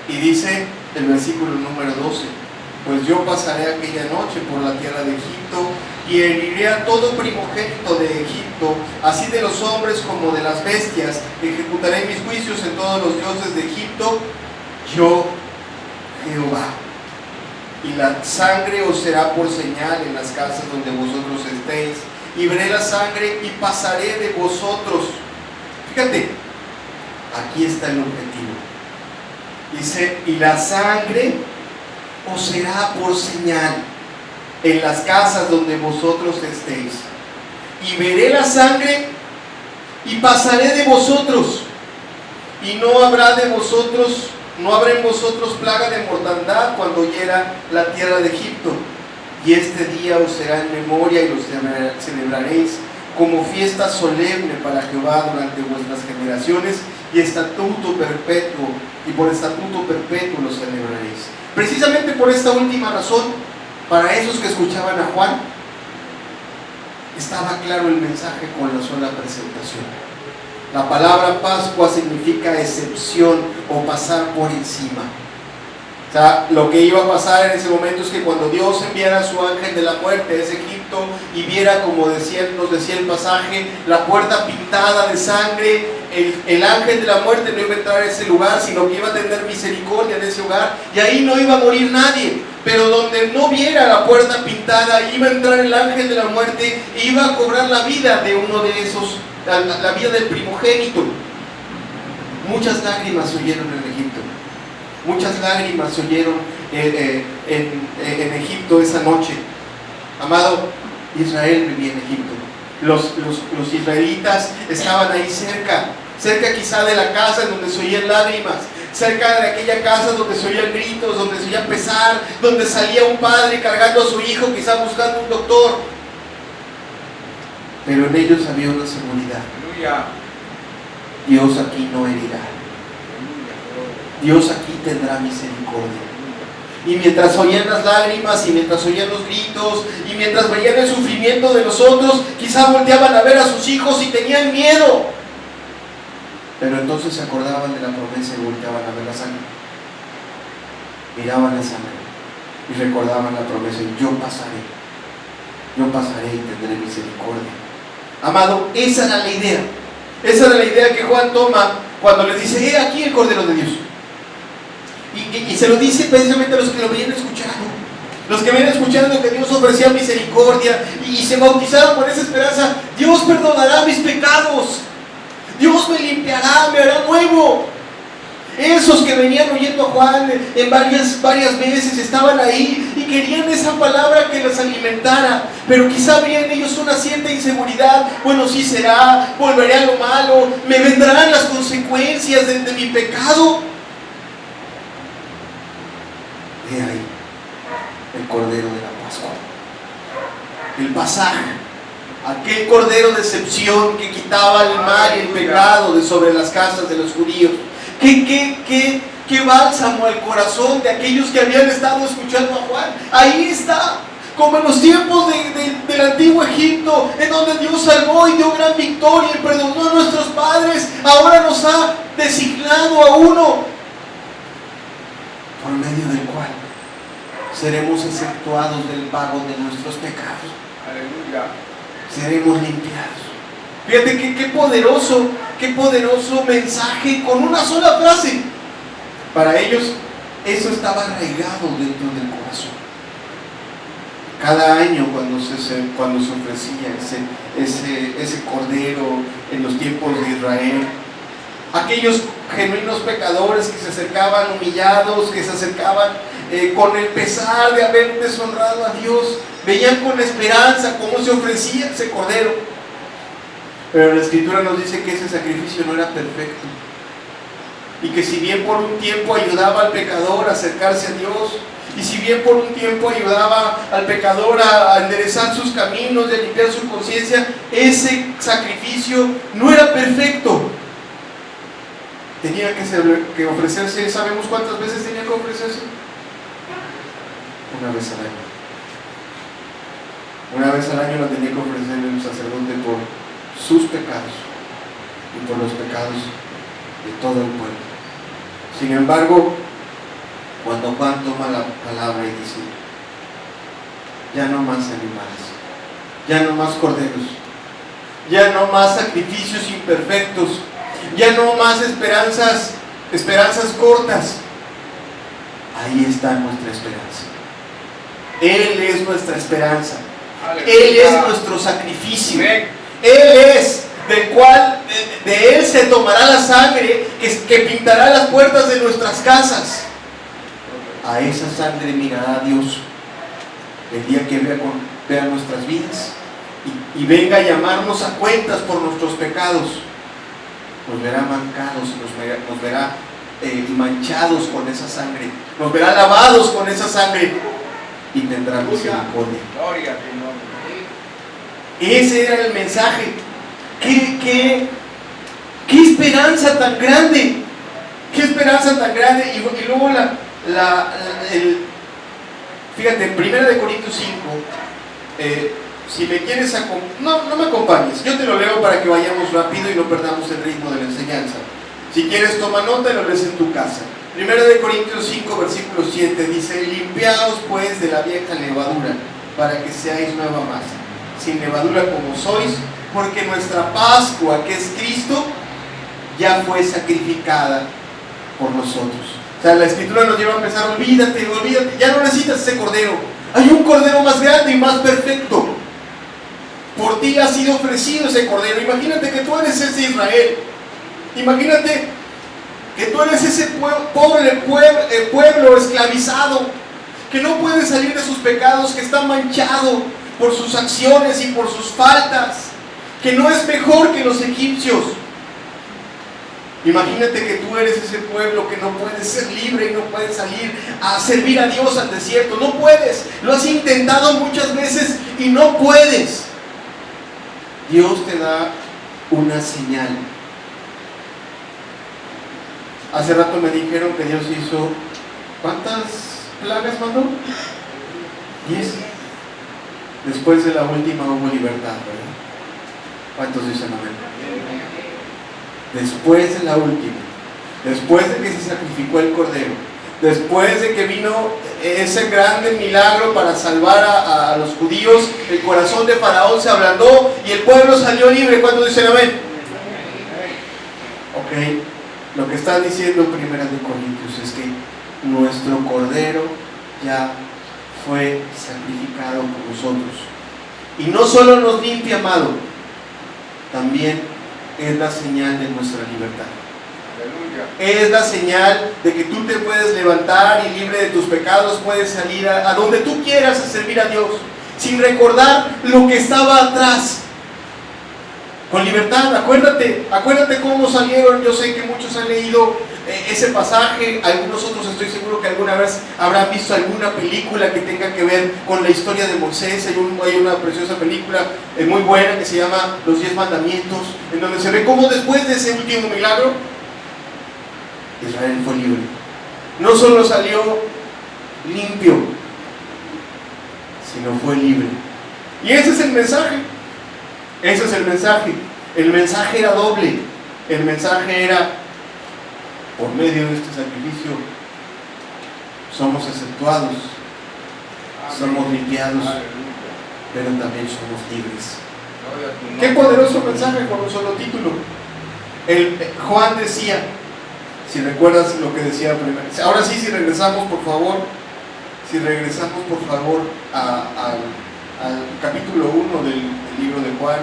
B: Y dice el versículo número 12: pues yo pasaré aquella noche por la tierra de Egipto y heriré a todo primogénito de Egipto, así de los hombres como de las bestias. Ejecutaré mis juicios en todos los dioses de Egipto, yo Jehová. Y la sangre os será por señal en las casas donde vosotros estéis, y veré la sangre y pasaré de vosotros. Fíjate, aquí está el objetivo. Dice: y la sangre os será por señal en las casas donde vosotros estéis, y veré la sangre y pasaré de vosotros, y no habrá en vosotros plaga de mortandad cuando hiera la tierra de Egipto. Y este día os será en memoria y lo celebraréis como fiesta solemne para Jehová durante vuestras generaciones, y estatuto perpetuo, y por estatuto perpetuo lo celebraréis. Precisamente por esta última razón, para esos que escuchaban a Juan, estaba claro el mensaje con la sola presentación. La palabra Pascua significa excepción o pasar por encima. O sea, lo que iba a pasar en ese momento es que cuando Dios enviara a su ángel de la muerte a ese Egipto y viera, como nos decía el pasaje, la puerta pintada de sangre, el ángel de la muerte no iba a entrar a ese lugar, sino que iba a tener misericordia en ese hogar, y ahí no iba a morir nadie. Pero donde no viera la puerta pintada, iba a entrar el ángel de la muerte e iba a cobrar la vida de uno de esos, la vida del primogénito. Muchas lágrimas se oyeron en Egipto. Muchas lágrimas se oyeron en Egipto esa noche. Amado, Israel vivía en Egipto. Los israelitas estaban ahí cerca quizá de la casa en donde se oían lágrimas, cerca de aquella casa donde se oían gritos, donde se oía pesar, donde salía un padre cargando a su hijo, quizá buscando un doctor. Pero en ellos había una seguridad: Dios aquí no herirá, Dios aquí tendrá misericordia. Y mientras oían las lágrimas, y mientras oían los gritos, y mientras veían el sufrimiento de los otros, quizá volteaban a ver a sus hijos y tenían miedo. Pero entonces se acordaban de la promesa y volteaban a ver la sangre. Miraban la sangre y recordaban la promesa: y yo pasaré y tendré misericordia. Amado, esa era la idea. Esa era la idea que Juan toma cuando les dice: he aquí el Cordero de Dios. Y se lo dice precisamente a los que lo venían escuchando. Los que venían escuchando que Dios ofrecía misericordia y se bautizaron con esa esperanza: Dios perdonará mis pecados, Dios me limpiará, me hará nuevo. Esos que venían oyendo a Juan en varias veces estaban ahí y querían esa palabra que los alimentara, pero quizá había en ellos una cierta inseguridad. Bueno, sí será, volveré a lo malo, me vendrán las consecuencias de mi pecado. He ahí el Cordero de la Pascua. El pasaje aquel cordero de excepción que quitaba el mal y el pecado de sobre las casas de los judíos. Qué bálsamo al corazón de aquellos que habían estado escuchando a Juan. Ahí está, como en los tiempos del antiguo Egipto, en donde Dios salvó y dio gran victoria y perdonó a nuestros padres. Ahora nos ha designado a uno por medio del cual seremos exceptuados del pago de nuestros pecados.
C: Aleluya.
B: Seremos limpiados. Fíjate qué poderoso mensaje con una sola frase. Para ellos eso estaba arraigado dentro del corazón. Cada año cuando se ofrecía ese cordero en los tiempos de Israel, aquellos genuinos pecadores que se acercaban humillados, que se acercaban con el pesar de haber deshonrado a Dios, veían con esperanza cómo se ofrecía ese cordero. Pero la Escritura nos dice que ese sacrificio no era perfecto, y que si bien por un tiempo ayudaba al pecador a acercarse a Dios, y si bien por un tiempo ayudaba al pecador a enderezar sus caminos y a limpiar su conciencia, ese sacrificio no era perfecto. Tenía que ofrecerse. ¿Sabemos cuántas veces tenía que ofrecerse? Una vez al año. Una vez al año lo tenía que ofrecer el sacerdote por sus pecados y por los pecados de todo el pueblo. Sin embargo, cuando Juan toma la palabra y dice: ya no más animales, ya no más corderos, ya no más sacrificios imperfectos, ya no más esperanzas cortas. Ahí está nuestra esperanza. Él es nuestra esperanza. Él es nuestro sacrificio. Él es del cual de Él se tomará la sangre que pintará las puertas de nuestras casas. A esa sangre mirará Dios el día que vea nuestras vidas y venga a llamarnos a cuentas por nuestros pecados. Nos verá mancados, nos verá manchados con esa sangre, nos verá lavados con esa sangre y tendrá misericordia.
C: Gloria a ti, nombre.
B: Ese era el mensaje. ¿Qué esperanza tan grande! ¡Qué esperanza tan grande! Y luego fíjate, en 1 Corintios 5, si me quieres no me acompañes, yo te lo leo para que vayamos rápido y no perdamos el ritmo de la enseñanza. Si quieres toma nota y lo lees en tu casa. 1 Corintios 5 versículo 7 dice: limpiaos pues de la vieja levadura, para que seáis nueva masa, sin levadura como sois, porque nuestra Pascua, que es Cristo, ya fue sacrificada por nosotros. O sea, la Escritura nos lleva a pensar: olvídate, ya no necesitas ese cordero. Hay un cordero más grande y más perfecto. Por ti ha sido ofrecido ese cordero. Imagínate que tú eres ese Israel. Imagínate que tú eres ese pueblo esclavizado, que no puede salir de sus pecados, que está manchado por sus acciones y por sus faltas, que no es mejor que los egipcios. Imagínate que tú eres ese pueblo que no puede ser libre y no puede salir a servir a Dios al desierto. No puedes, lo has intentado muchas veces y no puedes. Dios te da una señal. Hace rato me dijeron que Dios hizo, ¿cuántas plagas mandó? 10. Después de la última hubo libertad, ¿verdad? ¿Cuántos dicen amén? Después de la última, después de que se sacrificó el cordero, después de que vino ese grande milagro para salvar a los judíos, el corazón de Faraón se ablandó y el pueblo salió libre. ¿Cuántos dicen amén? Ok, lo que está diciendo 1 Corintios es que nuestro cordero ya fue sacrificado por nosotros, y no solo nos limpia, amado, también es la señal de nuestra libertad. Aleluya. Es la señal de que tú te puedes levantar y libre de tus pecados puedes salir a donde tú quieras a servir a Dios, sin recordar lo que estaba atrás. Con libertad. Acuérdate cómo salieron. Yo sé que muchos han leído ese pasaje. Algunos otros estoy seguro que alguna vez habrán visto alguna película que tenga que ver con la historia de Moisés. Hay una preciosa película muy buena que se llama Los 10 Mandamientos, en donde se ve cómo después de ese último milagro Israel fue libre. No solo salió limpio, sino fue libre. Y ese es el mensaje. Ese es el mensaje. El mensaje era doble. El mensaje era: por medio de este sacrificio somos exceptuados, somos limpiados, pero también somos libres. Qué poderoso mensaje con un solo título. Juan decía, si recuerdas lo que decía primero. Ahora sí, si regresamos por favor al capítulo 1 del libro de Juan.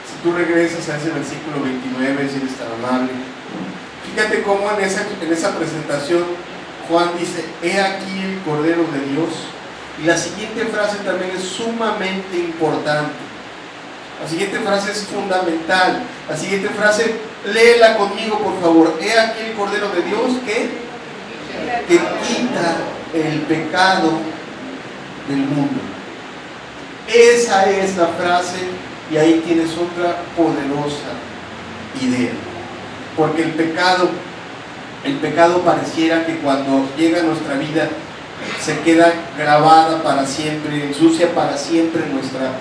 B: Si tú regresas a ese versículo 29, si eres tan amable, fíjate cómo en esa presentación Juan dice: he aquí el Cordero de Dios. Y la siguiente frase también es sumamente importante. La siguiente frase es fundamental. La siguiente frase, léela conmigo por favor. He aquí el Cordero de Dios que quita el pecado del mundo. Esa es la frase, y ahí tienes otra poderosa idea. Porque el pecado pareciera que cuando llega a nuestra vida se queda grabada para siempre, ensucia para siempre nuestras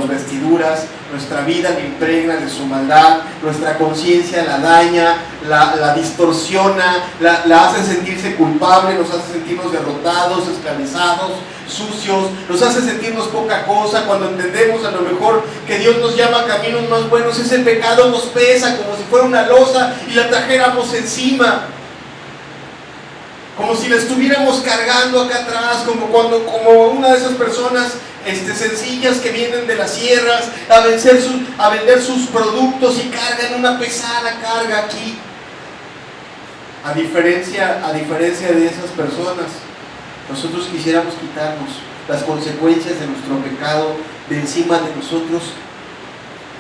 B: vestiduras, nuestra vida la impregna de su maldad, nuestra conciencia la daña, la distorsiona, la hace sentirse culpable, nos hace sentirnos derrotados, esclavizados, sucios, nos hace sentirnos poca cosa. Cuando entendemos a lo mejor que Dios nos llama a caminos más buenos, ese pecado nos pesa como si fuera una losa y la trajéramos encima, como si la estuviéramos cargando acá atrás, como una de esas personas sencillas que vienen de las sierras a vender sus productos y cargan una pesada carga aquí. A diferencia de esas personas, nosotros quisiéramos quitarnos las consecuencias de nuestro pecado de encima de nosotros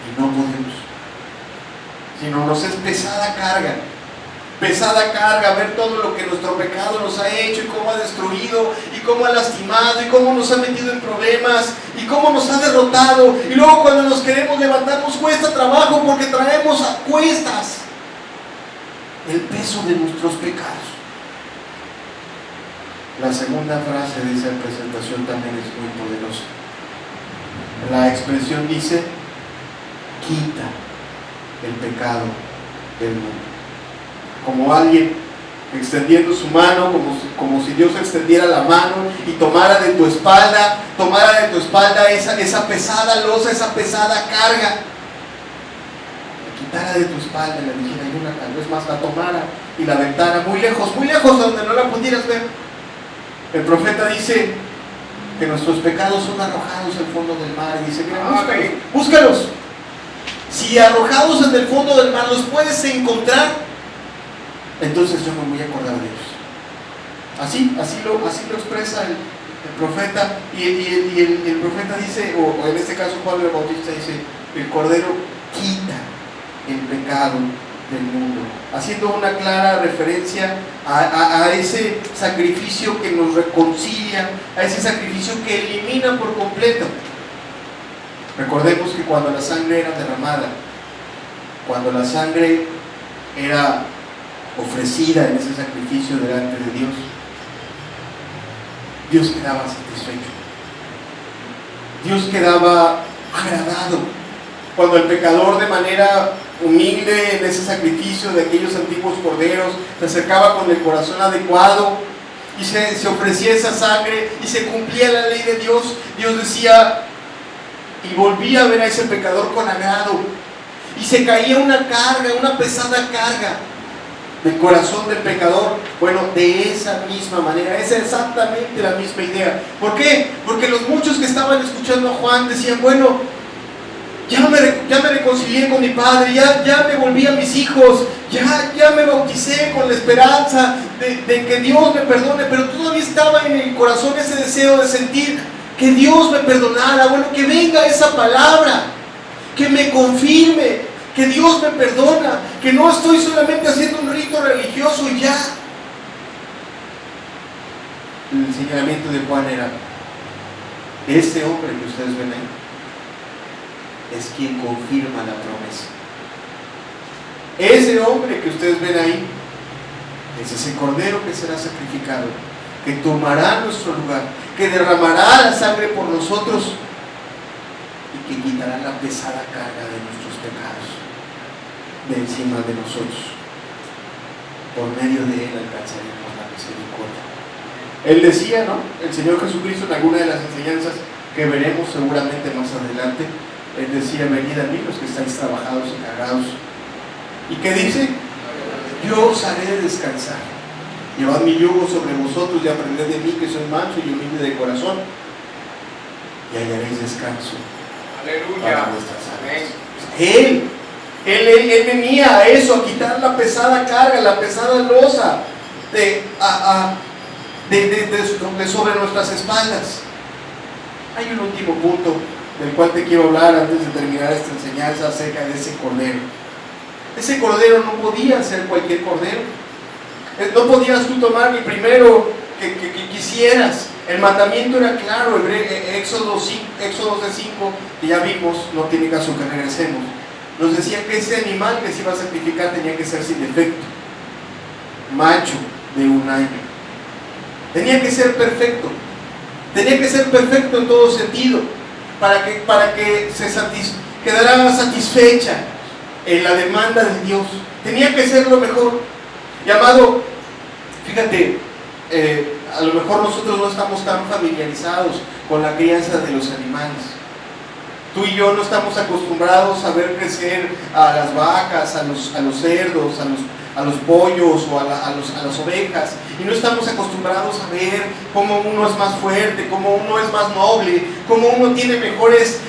B: y no podemos. Sino nos es pesada carga ver todo lo que nuestro pecado nos ha hecho, y cómo ha destruido, y cómo ha lastimado, y cómo nos ha metido en problemas, y cómo nos ha derrotado. Y luego cuando nos queremos levantar nos cuesta trabajo porque traemos a cuestas el peso de nuestros pecados. La segunda frase de esa presentación también es muy poderosa. La expresión dice: quita el pecado del mundo. Como alguien extendiendo su mano, como si Dios extendiera la mano y tomara de tu espalda esa pesada losa, esa pesada carga, la quitara de tu espalda y la dijera, y una tal vez más la tomara y la aventara muy lejos donde no la pudieras ver. El profeta dice que nuestros pecados son arrojados al fondo del mar, y dice: mira, búscalos. Si arrojados en el fondo del mar los puedes encontrar, entonces yo me voy a acordar de ellos. Así lo expresa el profeta, y el profeta dice, o en este caso Juan el Bautista dice: el Cordero quita el pecado del mundo, haciendo una clara referencia a ese sacrificio que nos reconcilia, a ese sacrificio que elimina por completo. Recordemos que cuando la sangre era derramada, cuando la sangre era ofrecida en ese sacrificio delante de Dios quedaba satisfecho, Dios quedaba agradado. Cuando el pecador, de manera humilde en ese sacrificio de aquellos antiguos corderos, se acercaba con el corazón adecuado y se ofrecía esa sangre y se cumplía la ley de Dios, Dios decía, y volvía a ver a ese pecador con agrado, y se caía una carga, una pesada carga del corazón del pecador. Bueno, de esa misma manera, es exactamente la misma idea. ¿Por qué? Porque los muchos que estaban escuchando a Juan decían: bueno, ya me reconcilié con mi padre, ya me volví a mis hijos, ya me bauticé con la esperanza de que Dios me perdone, pero todavía estaba en el corazón ese deseo de sentir que Dios me perdonara. Bueno, que venga esa palabra, que me confirme, que Dios me perdona, que no estoy solamente haciendo un rito religioso y ya. El señalamiento de Juan era: este hombre que ustedes ven ahí es quien confirma la promesa. Ese hombre que ustedes ven ahí es ese cordero que será sacrificado, que tomará nuestro lugar, que derramará la sangre por nosotros y que quitará la pesada carga de nuestros pecados de encima de nosotros. Por medio de él alcanzaremos la misericordia. Él decía, ¿no? El Señor Jesucristo, en alguna de las enseñanzas que veremos seguramente más adelante, él decía: venid a mí los que estáis trabajados y cargados. ¿Y qué dice? Yo os haré descansar. Llevad mi yugo sobre vosotros y aprended de mí, que soy manso y humilde de corazón, y hallaréis descanso.
C: Aleluya.
B: Para vuestras almas. Él venía a eso, a quitar la pesada carga, la pesada losa de sobre nuestras espaldas. Hay un último punto del cual te quiero hablar antes de terminar esta enseñanza acerca de ese cordero. Ese cordero no podía ser cualquier cordero. No podías tú tomar el primero que quisieras. El mandamiento era claro. Éxodo 5, que ya vimos, no tiene caso que regresemos, nos decía que ese animal que se iba a sacrificar tenía que ser sin defecto, macho de 1 año. Tenía que ser perfecto. Tenía que ser perfecto en todo sentido, para que quedara satisfecha en la demanda de Dios. Tenía que ser lo mejor. Y amado, fíjate, a lo mejor nosotros no estamos tan familiarizados con la crianza de los animales. Tú y yo no estamos acostumbrados a ver crecer a las vacas, a los cerdos, a los pollos o a las ovejas, y no estamos acostumbrados a ver cómo uno es más fuerte, cómo uno es más noble, cómo uno tiene mejores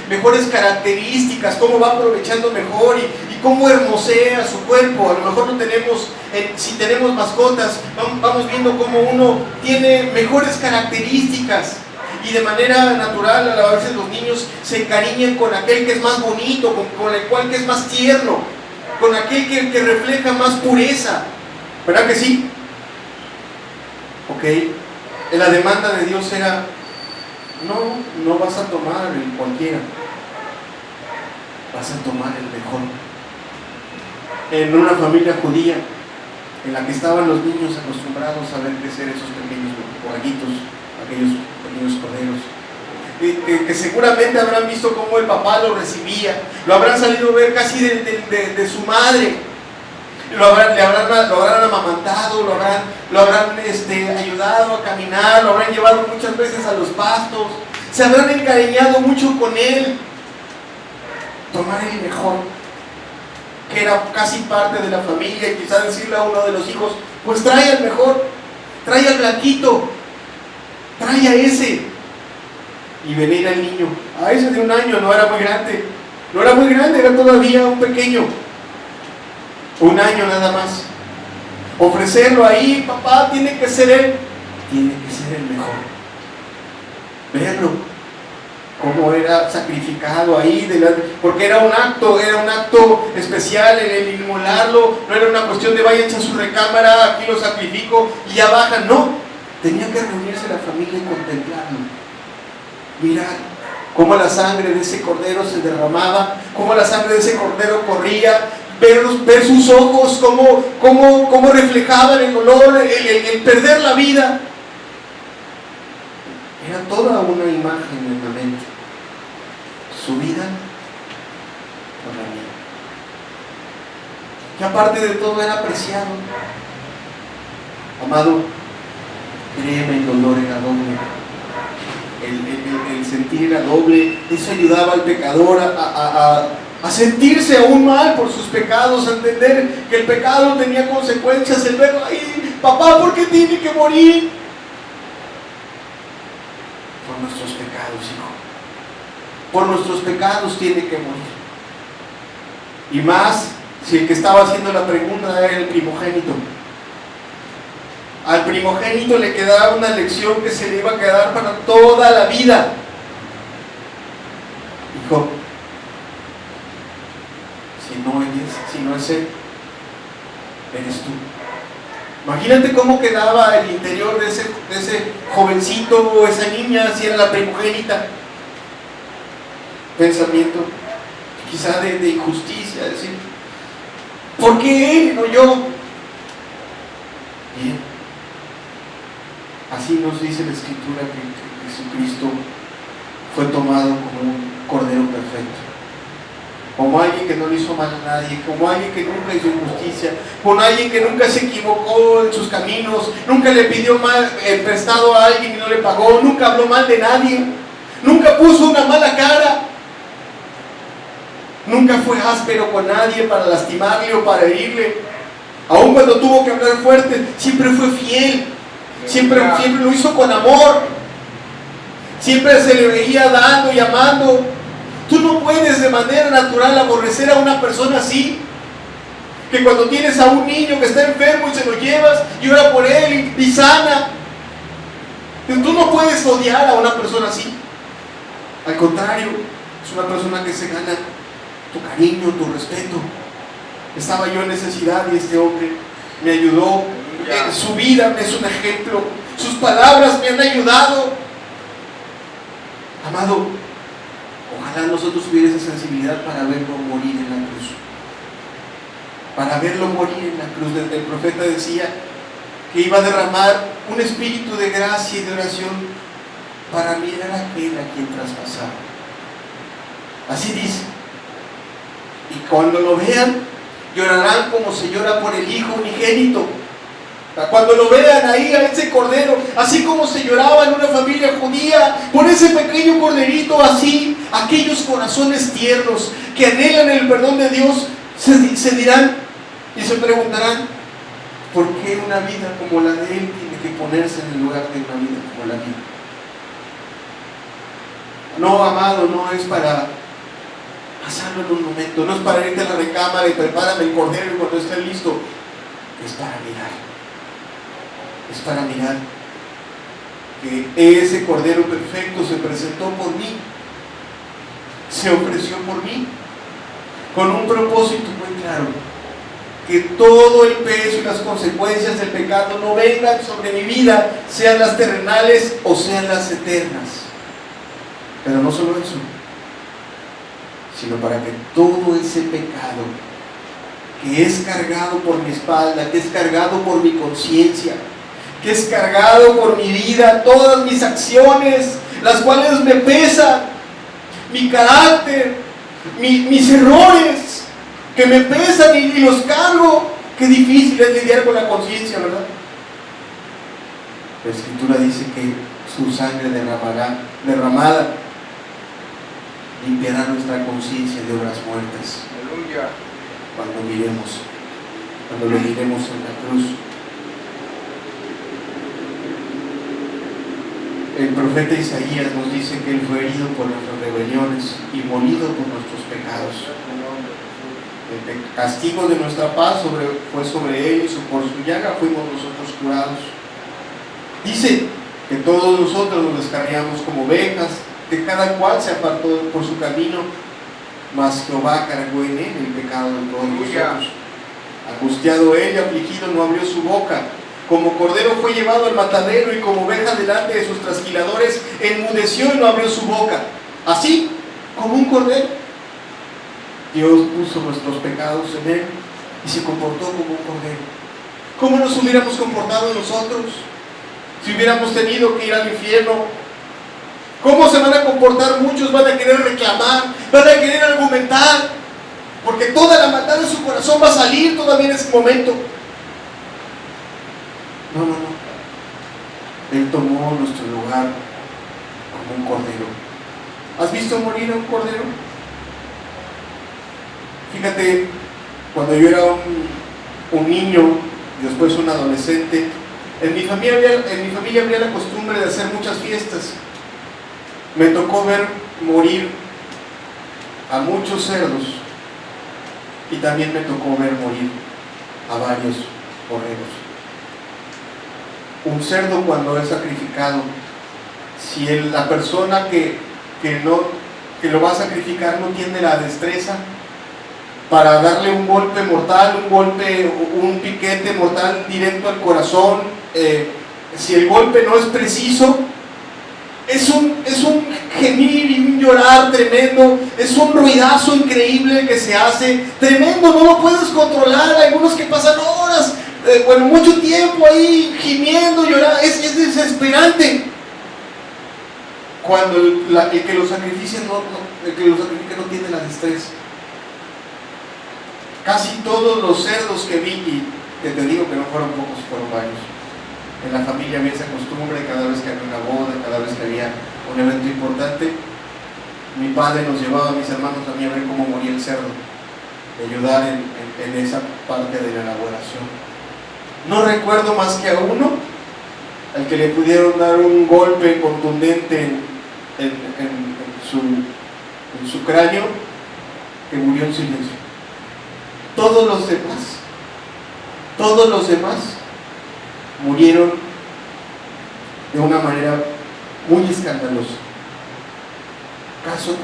B: características, cómo va aprovechando mejor y cómo hermosea su cuerpo. A lo mejor no tenemos, si tenemos mascotas, vamos viendo cómo uno tiene mejores características. Y de manera natural, a veces los niños se encariñan con aquel que es más bonito, con el cual que es más tierno, con aquel que refleja más pureza. ¿Verdad que sí? Ok. La demanda de Dios era: no vas a tomar el cualquiera, vas a tomar el mejor. En una familia judía, en la que estaban los niños acostumbrados a ver crecer esos pequeños borreguitos, aquellos pequeños corderos, que seguramente habrán visto cómo el papá lo recibía, lo habrán salido a ver casi de su madre, lo habrán amamantado, lo habrán ayudado a caminar, lo habrán llevado muchas veces a los pastos, se habrán encariñado mucho con él. Tomar el mejor, que era casi parte de la familia, y quizás decirle a uno de los hijos: pues trae al mejor, trae al blanquito, trae a ese. Y venir al niño, a ese de 1 año, no era muy grande, era todavía un pequeño, 1 año nada más. Ofrecerlo ahí: papá, tiene que ser él, tiene que ser el mejor. Verlo, cómo era sacrificado ahí, porque era un acto especial en el inmolarlo. No era una cuestión de vayan a su recámara, aquí lo sacrifico y ya bajan. No, tenía que reunirse la familia y contemplarlo. Mirar cómo la sangre de ese cordero se derramaba, cómo la sangre de ese cordero corría, ver sus ojos, cómo reflejaban el dolor, el perder la vida. Era toda una imagen en la mente. Su vida por la mía. Y aparte de todo era apreciado. Amado, créeme, el dolor era doble. El sentir era doble. Eso ayudaba al pecador a sentirse aún mal por sus pecados, a entender que el pecado tenía consecuencias. El verlo ahí: papá, ¿por qué tiene que morir? Por nuestros pecados, hijo. Por nuestros pecados tiene que morir. Y más si el que estaba haciendo la pregunta era el primogénito. Al primogénito le quedaba una lección que se le iba a quedar para toda la vida. Hijo, si no oyes, si no es Él, eres tú. Imagínate cómo quedaba el interior de ese jovencito o esa niña, si era la primogénita. Pensamiento quizá de injusticia, decir, ¿por qué él y no yo? Bien, así nos dice la Escritura que Jesucristo fue tomado como un Cordero perfecto, como alguien que no le hizo mal a nadie, como alguien que nunca hizo injusticia, como alguien que nunca se equivocó en sus caminos, nunca le pidió prestado a alguien y no le pagó, nunca habló mal de nadie, nunca puso una mala cara, nunca fue áspero con nadie para lastimarle o para herirle. Aun cuando tuvo que hablar fuerte, siempre fue fiel, siempre lo hizo con amor, siempre se le veía dando y amando. Tú no puedes de manera natural aborrecer a una persona así, que cuando tienes a un niño que está enfermo y se lo llevas y ora por él y sana. Tú no puedes odiar a una persona así. Al contrario, es una persona que se gana tu cariño, tu respeto. Estaba yo en necesidad y este hombre me ayudó. Su vida es un ejemplo, sus palabras me han ayudado. Amado, ojalá nosotros tuviera esa sensibilidad para verlo morir en la cruz. Para verlo morir en la cruz. El profeta decía que iba a derramar un espíritu de gracia y de oración para mirar a aquel a quien traspasaba. Así dice. Y cuando lo vean, llorarán como se llora por el Hijo unigénito. Cuando lo vean ahí a ese cordero, así como se lloraba en una familia judía por ese pequeño corderito, así aquellos corazones tiernos que anhelan el perdón de Dios se dirán y se preguntarán, ¿por qué una vida como la de Él tiene que ponerse en el lugar de una vida como la mía? No, amado, no es para pasarlo en un momento, no es para irte a la recámara y prepárame el cordero y cuando esté listo, es para mirar. Es para mirar que ese Cordero perfecto se presentó por mí, se ofreció por mí, con un propósito muy claro, que todo el peso y las consecuencias del pecado no vengan sobre mi vida, sean las terrenales o sean las eternas. Pero no solo eso, sino para que todo ese pecado que es cargado por mi espalda, que es cargado por mi conciencia, que es cargado por mi vida, todas mis acciones, las cuales me pesan, mi carácter, mis errores, que me pesan y los cargo. Qué difícil es lidiar con la conciencia, ¿verdad? La Escritura dice que su sangre derramada limpiará nuestra conciencia de obras muertas.
C: Aleluya.
B: Cuando lo miremos en la cruz. El profeta Isaías nos dice que Él fue herido por nuestras rebeliones y molido por nuestros pecados. El castigo de nuestra paz fue sobre Él y por su llaga fuimos nosotros curados. Dice que todos nosotros nos descarriamos como ovejas, que cada cual se apartó por su camino, mas Jehová cargó en Él el pecado de todos nosotros. Angustiado Él y afligido no abrió su boca. Como cordero fue llevado al matadero y como oveja delante de sus trasquiladores enmudeció y no abrió su boca. Así como un cordero, Dios puso nuestros pecados en Él y se comportó como un cordero. ¿Cómo nos hubiéramos comportado nosotros si hubiéramos tenido que ir al infierno? ¿Cómo se van a comportar? Muchos van a querer reclamar, van a querer argumentar, porque toda la maldad de su corazón va a salir todavía en ese momento. No. Él tomó nuestro lugar como un cordero. ¿Has visto morir a un cordero? Fíjate, cuando yo era un niño y después un adolescente, en mi familia había la costumbre de hacer muchas fiestas. Me tocó ver morir a muchos cerdos y también me tocó ver morir a varios borregos. Un cerdo, cuando es sacrificado, si la persona que lo va a sacrificar no tiene la destreza, para darle un golpe mortal, un piquete mortal directo al corazón. Si el golpe no es preciso, es un gemir y un llorar tremendo, es un ruidazo increíble que se hace, tremendo, no lo puedes controlar. Hay algunos que pasan horas, mucho tiempo ahí gimiendo, llorando, es desesperante. Cuando el que lo sacrifica no tiene la destreza. Casi todos los cerdos que vi, y que te digo que no fueron pocos, fueron varios. En la familia había esa costumbre, cada vez que había una boda, cada vez que había un evento importante, mi padre nos llevaba a mis hermanos a mí a ver cómo moría el cerdo, de ayudar en esa parte de la elaboración. No recuerdo más que a uno, al que le pudieron dar un golpe contundente en su cráneo, que murió en silencio. Todos los demás murieron de una manera muy escandalosa. Caso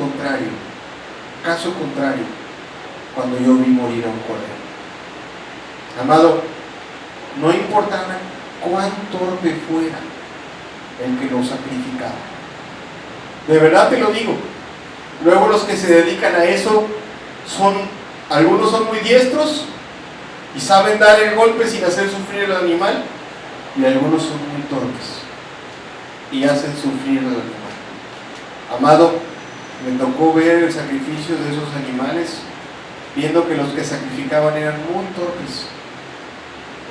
B: contrario, cuando yo vi morir a un cordero. Amado, no importara cuán torpe fuera el que lo sacrificaba. De verdad te lo digo. Luego los que se dedican a eso algunos son muy diestros y saben dar el golpe sin hacer sufrir al animal, y algunos son muy torpes y hacen sufrir al animal. Amado, me tocó ver el sacrificio de esos animales, viendo que los que sacrificaban eran muy torpes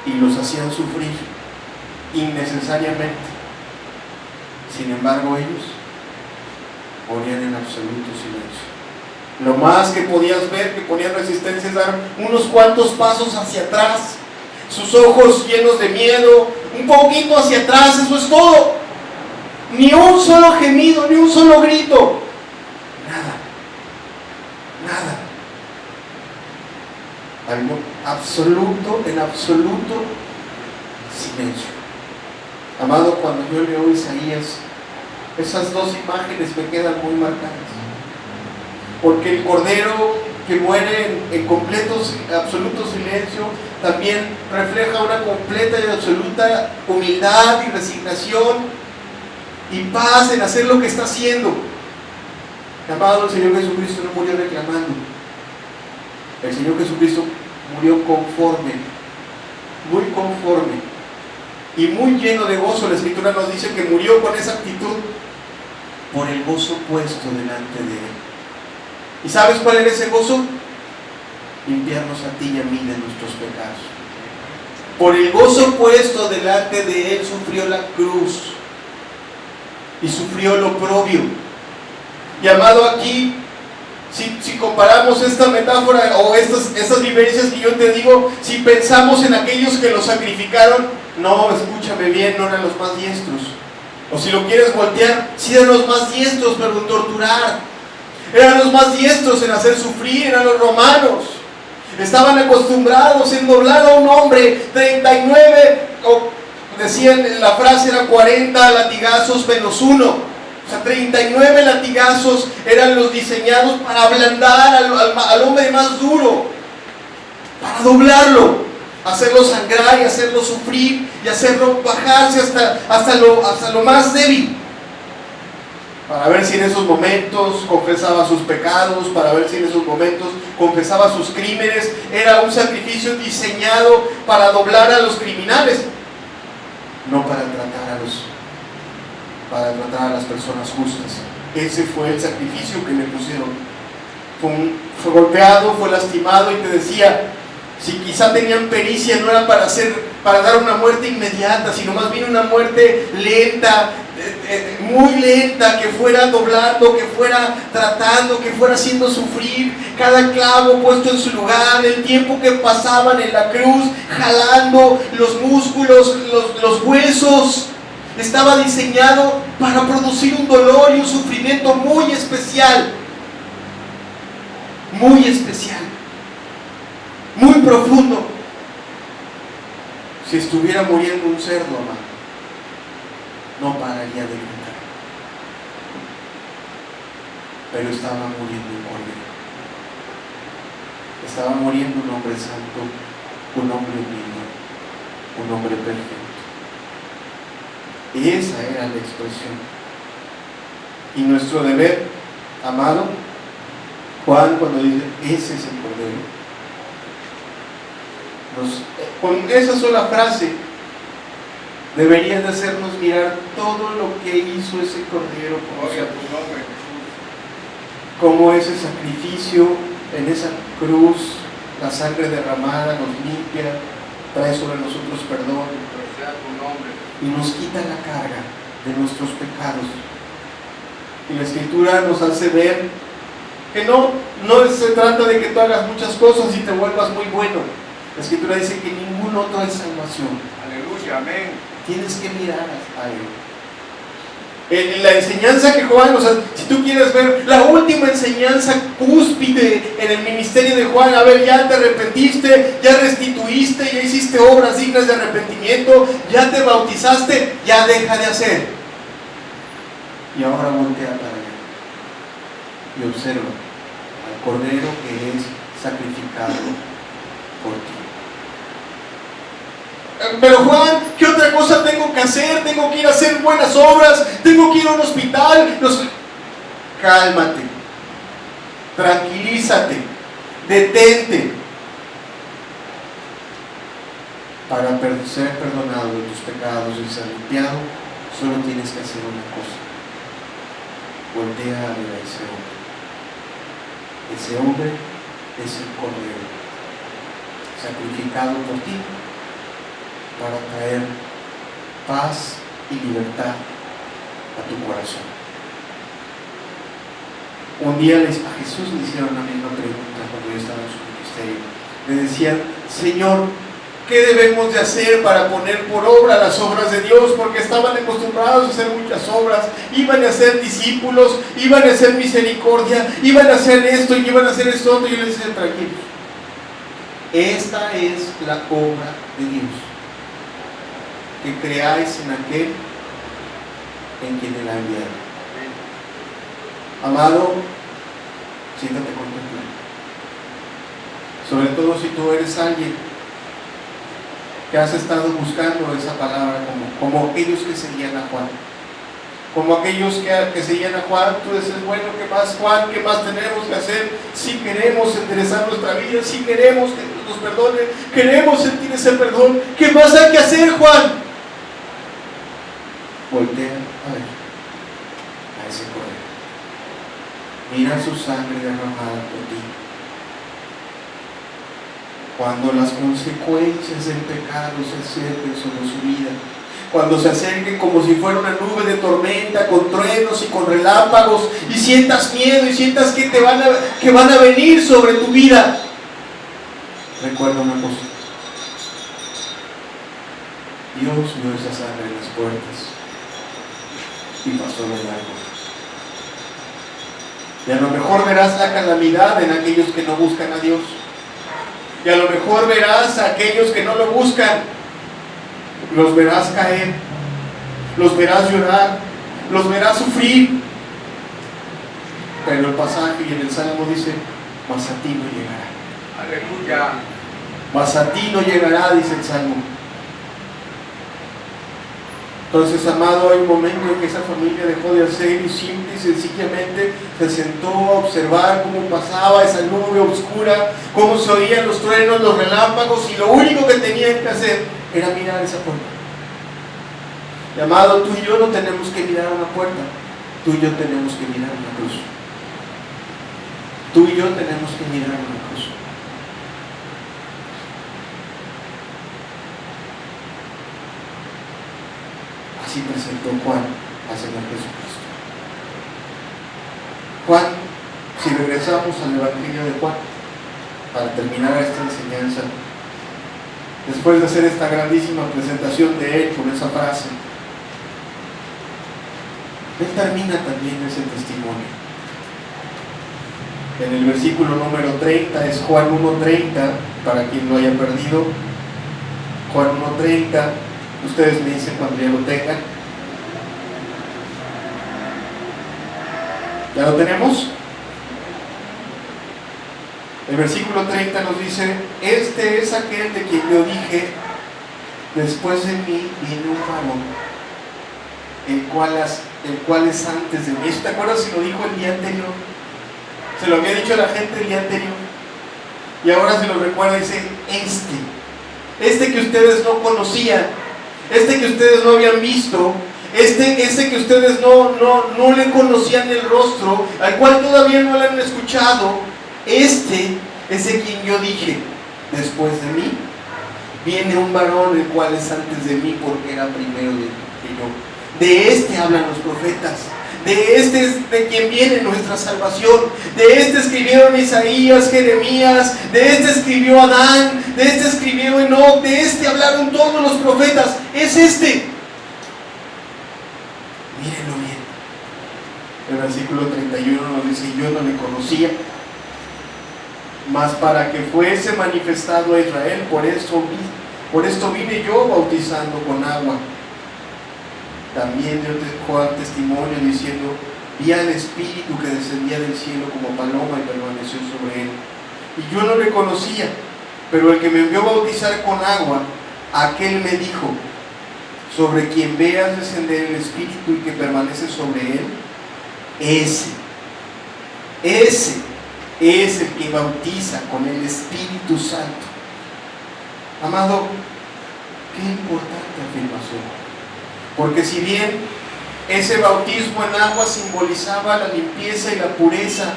B: y los hacían sufrir innecesariamente. Sin embargo, ellos morían en absoluto silencio. Lo más que podías ver que ponían resistencia es dar unos cuantos pasos hacia atrás, sus ojos llenos de miedo, un poquito hacia atrás, eso es todo. Ni un solo gemido, ni un solo grito, nada. En absoluto silencio. Amado, cuando yo leo Isaías, esas dos imágenes me quedan muy marcadas. Porque el cordero que muere en completo, absoluto silencio, también refleja una completa y absoluta humildad y resignación y paz en hacer lo que está haciendo. Amado, el Señor Jesucristo no murió reclamando. El Señor Jesucristo murió muy conforme y muy lleno de gozo. La Escritura nos dice que murió con esa actitud por el gozo puesto delante de Él. ¿Y sabes cuál era ese gozo? Limpiarnos a ti y a mí de nuestros pecados. Por el gozo puesto delante de Él sufrió la cruz y sufrió lo oprobio. Y amado, aquí, si comparamos esta metáfora o estas vivencias que yo te digo, si pensamos en aquellos que lo sacrificaron, no, escúchame bien, no eran los más diestros. O si lo quieres voltear, sí eran los más diestros, pero en torturar. Eran los más diestros en hacer sufrir, eran los romanos. Estaban acostumbrados en doblar a un hombre 39, o decían, la frase era 40 latigazos menos uno. O sea, 39 latigazos eran los diseñados para ablandar al hombre más duro, para doblarlo, hacerlo sangrar y hacerlo sufrir y hacerlo bajarse hasta lo más débil. Para ver si en esos momentos confesaba sus pecados, para ver si en esos momentos confesaba sus crímenes. Era un sacrificio diseñado para doblar a los criminales, no para tratar a las personas justas. Ese fue el sacrificio que le pusieron. Fue golpeado, fue lastimado, y te decía, si quizá tenían pericia, no era para dar una muerte inmediata, sino más bien una muerte lenta, muy lenta, que fuera doblando, que fuera tratando, que fuera haciendo sufrir cada clavo puesto en su lugar, el tiempo que pasaban en la cruz, jalando los músculos, los huesos. Estaba diseñado para producir un dolor y un sufrimiento muy especial, muy profundo. Si estuviera muriendo un cerdo, amado, no pararía de gritar, pero estaba muriendo un cordero. estaba muriendo un hombre santo, un hombre humilde, un hombre perfecto. Y esa era la expresión. Y nuestro deber, amado, Juan cuando dice, ese es el Cordero, con esa sola frase debería de hacernos mirar todo lo que hizo ese Cordero por
C: Gloria a
B: nosotros.
C: tu nombre, Jesús.
B: Cómo ese sacrificio en esa cruz, la sangre derramada nos limpia, trae sobre nosotros perdón
C: Bendito sea tu nombre.
B: y nos quita la carga de nuestros pecados. Y la Escritura nos hace ver que no se trata de que tú hagas muchas cosas y te vuelvas muy bueno. La Escritura dice que ningún otro es salvación.
C: Aleluya, amén.
B: Tienes que mirar a Él. En la enseñanza que Juan, o sea, si tú quieres ver la última enseñanza cúspide en el ministerio de Juan, a ver, ya te arrepentiste, ya restituiste, ya hiciste obras dignas de arrepentimiento, ya te bautizaste, ya deja de hacer. Y ahora voltea para allá y observa al Cordero que es sacrificado por ti. Pero Juan, ¿qué otra cosa tengo que hacer? Tengo que ir a hacer buenas obras, tengo que ir a un hospital. Cálmate, tranquilízate, detente. Para ser perdonado de tus pecados y ser limpiado, solo tienes que hacer una cosa: voltea a ver a ese hombre. Ese hombre es el Cordero, sacrificado por ti, para traer paz y libertad a tu corazón. Un día a Jesús le hicieron la misma pregunta cuando yo estaba en su ministerio. Le decían: Señor, ¿qué debemos de hacer para poner por obra las obras de Dios? Porque estaban acostumbrados a hacer muchas obras, iban a ser discípulos, iban a hacer misericordia, iban a hacer esto y iban a hacer esto otro. Y yo les decía: tranquilos, esta es la obra de Dios, que creáis en aquel en quien Él ha enviado. Amado, siéntate contemplar. Sobre todo si tú eres alguien que has estado buscando esa palabra, como aquellos que seguían a Juan. Como aquellos que seguían a Juan, tú dices: bueno, ¿qué más, Juan? ¿Qué más tenemos que hacer? Si queremos enderezar nuestra vida, si queremos que Dios nos perdone, queremos sentir ese perdón, ¿qué más hay que hacer, Juan? Voltea a ver a ese Cordero. Mira su sangre derramada por ti. Cuando las consecuencias del pecado se acerquen sobre su vida, cuando se acerquen como si fuera una nube de tormenta, con truenos y con relámpagos, y sientas miedo y sientas que van a venir sobre tu vida, recuerda una cosa: Dios vio esa sangre en las puertas y pasó de largo. Y a lo mejor verás la calamidad en aquellos que no buscan a Dios. Y a lo mejor verás a aquellos que no lo buscan. Los verás caer, los verás llorar, los verás sufrir. Pero el pasaje y en el Salmo dice: mas a ti no llegará.
C: Aleluya.
B: Mas a ti no llegará, dice el Salmo. Entonces, amado, hay un momento en que esa familia dejó de hacer y simple y sencillamente se sentó a observar cómo pasaba esa nube oscura, cómo se oían los truenos, los relámpagos, y lo único que tenían que hacer era mirar esa puerta. Y, amado, tú y yo no tenemos que mirar una puerta, tú y yo tenemos que mirar una cruz. Tú y yo tenemos que mirar una cruz. Así presentó Juan al Señor Jesucristo. Juan, si regresamos al Evangelio de Juan, para terminar esta enseñanza, después de hacer esta grandísima presentación de él con esa frase, él termina también ese testimonio. En el versículo número 30, es Juan 1:30, para quien lo haya perdido. Juan 1:30, ustedes me dicen cuando ya lo tengan. ¿Ya lo tenemos? El versículo 30 nos dice: este es aquel de quien yo dije, después de mí viene un varón, el cual es antes de mí. ¿Te acuerdas si lo dijo el día anterior? Se lo había dicho a la gente el día anterior, y ahora se lo recuerda y dice: este que ustedes no conocían, este que ustedes no habían visto, este que ustedes no le conocían el rostro, al cual todavía no le han escuchado, este es de quien yo dije, después de mí viene un varón el cual es antes de mí, porque era primero que yo. De este hablan los profetas, de este es de quien viene nuestra salvación, de este escribieron Isaías, Jeremías, de este escribió Adán, de este escribió Enoc, de este hablaron todos los profetas. Es este. Mírenlo bien. El versículo 31 nos dice: yo no le conocía, mas para que fuese manifestado a Israel, por esto vine yo bautizando con agua. También dio Juan testimonio diciendo: vi al Espíritu que descendía del cielo como paloma y permaneció sobre él. Y yo no le conocía, pero el que me envió a bautizar con agua, aquel me dijo: sobre quien veas descender el Espíritu y que permanece sobre él, ese es el que bautiza con el Espíritu Santo. Amado, qué importante afirmación. Porque si bien ese bautismo en agua simbolizaba la limpieza y la pureza,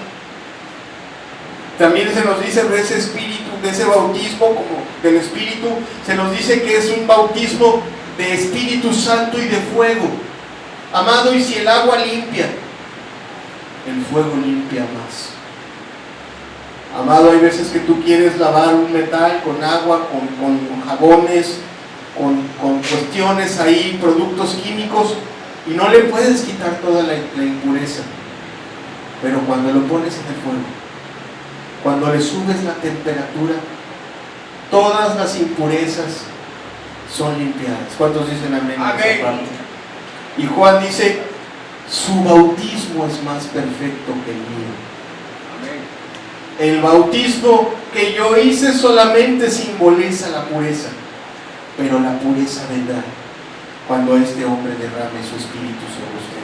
B: también se nos dice de ese espíritu, de ese bautismo como del Espíritu, se nos dice que es un bautismo de Espíritu Santo y de fuego. Amado, y si el agua limpia, el fuego limpia más. Amado, hay veces que tú quieres lavar un metal con agua, con jabones, con cuestiones ahí, productos químicos, y no le puedes quitar toda la impureza. Pero cuando lo pones en el fuego, cuando le subes la temperatura, todas las impurezas son limpiadas. ¿Cuántos dicen amén?
C: Amén.
B: Y Juan dice: su bautismo es más perfecto que el mío. Amén. El bautismo que yo hice solamente simboliza la pureza, pero la pureza vendrá cuando este hombre derrame su Espíritu sobre ustedes.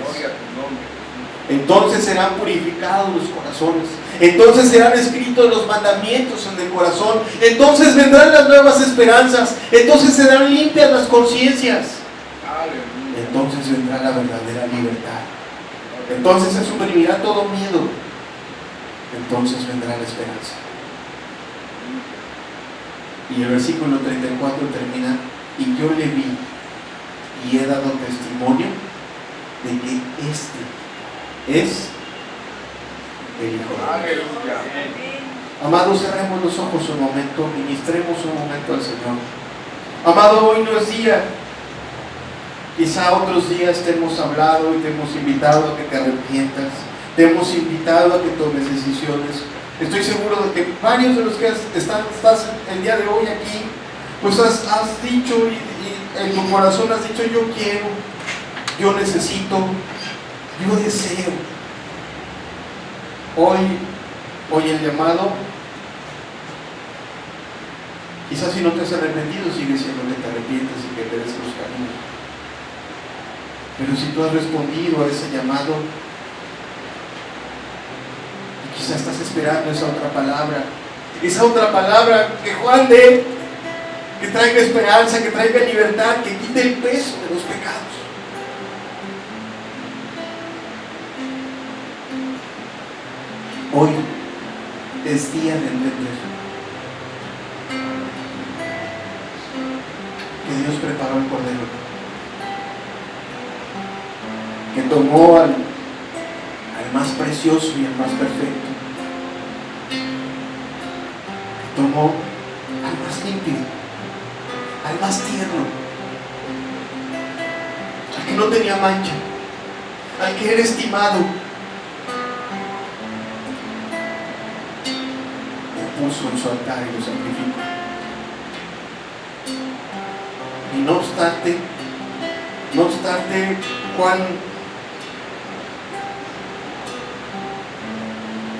B: Entonces serán purificados los corazones, entonces serán escritos los mandamientos en el corazón, entonces vendrán las nuevas esperanzas, entonces serán limpias las conciencias, entonces vendrá la verdadera libertad, entonces se suprimirá todo miedo, entonces vendrá la esperanza. Y el versículo 34 termina: y yo le vi y he dado testimonio de que este es el Hijo de Dios. Amado, cerremos los ojos un momento, ministremos un momento al Señor. Amado, hoy no es día. Quizá otros días te hemos hablado y te hemos invitado a que te arrepientas, te hemos invitado a que tomes decisiones. Estoy seguro de que varios de los que estás el día de hoy aquí, pues has dicho y en tu corazón has dicho: yo quiero, yo necesito, yo deseo. Hoy el llamado, quizás si no te has arrepentido, sigue siendo que te arrepientes y que te des los caminos. Pero si tú has respondido a ese llamado, quizás estás esperando esa otra palabra que Juan dé, que traiga esperanza, que traiga libertad, que quite el peso de los pecados. Hoy es día de entender que Dios preparó el Cordero, que tomó al más precioso y al más perfecto, que tomó al más limpio, al más tierno, al que no tenía mancha, al que era estimado, lo puso en su altar y lo sacrificó. Y no obstante, Juan,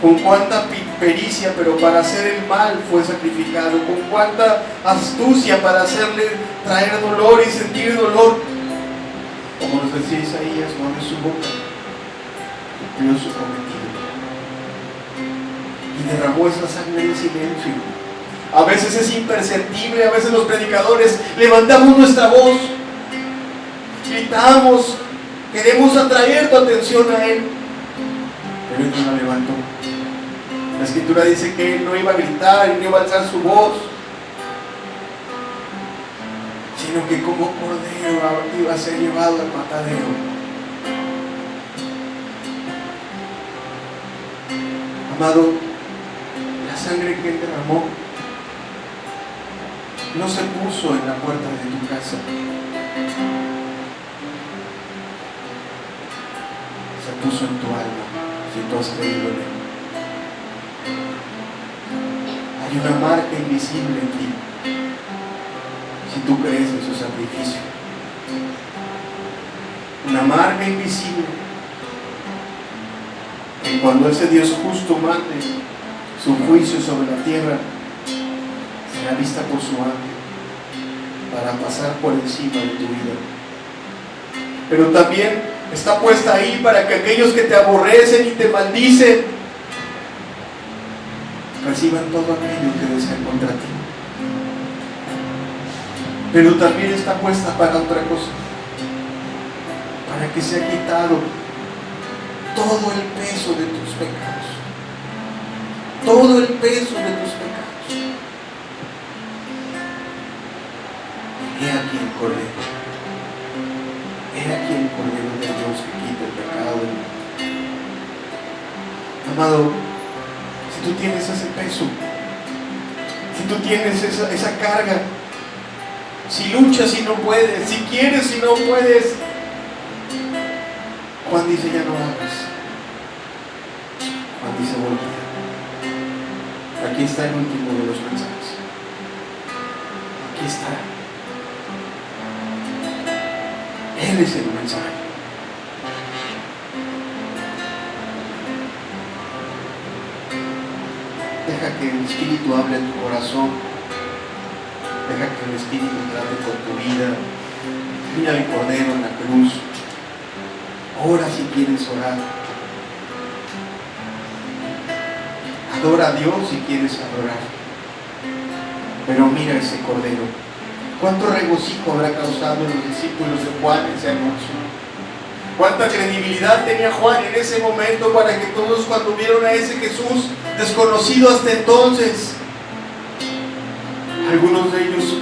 B: con cuánta pericia, pero para hacer el mal fue sacrificado, con cuánta astucia para hacerle traer dolor y sentir dolor. Como nos decía Isaías, no abre su boca, cumplió su cometido y derramó esa sangre en silencio. A veces es imperceptible, a veces los predicadores levantamos nuestra voz, gritamos, queremos atraer tu atención a Él, pero Él no la levantó. La Escritura dice que Él no iba a gritar y no iba a alzar su voz, sino que como cordero iba a ser llevado al matadero. Amado, la sangre que Él derramó no se puso en la puerta de tu casa, se puso en tu alma, si tú has creído en Él. Hay una marca invisible en ti, si tú crees en su sacrificio. Una marca invisible, que cuando ese Dios justo mande su juicio sobre la tierra, será vista por su ángel para pasar por encima de tu vida. Pero también está puesta ahí para que aquellos que te aborrecen y te maldicen reciban todo aquello que desean contra ti. Pero también está puesta para otra cosa, para que sea quitado todo el peso de tus pecados, todo el peso de tus pecados. He aquí el Cordero, he aquí el Cordero de Dios que quita el pecado del mundo. Amado, si tú tienes ese peso, si tú tienes esa carga, si luchas y no puedes, si quieres y no puedes, Juan dice ya no hagas. Juan dice voltea. Aquí está el último de los mensajes. Aquí está. Él es el mensaje. Deja que el Espíritu hable en tu corazón. Deja que el Espíritu trate con tu vida. Mira el Cordero en la cruz. Ora si quieres orar. Adora a Dios si quieres adorar. Pero mira ese Cordero. ¿Cuánto regocijo habrá causado en los discípulos de Juan ese anuncio? ¿Cuánta credibilidad tenía Juan en ese momento para que todos, cuando vieron a ese Jesús desconocido hasta entonces, algunos de ellos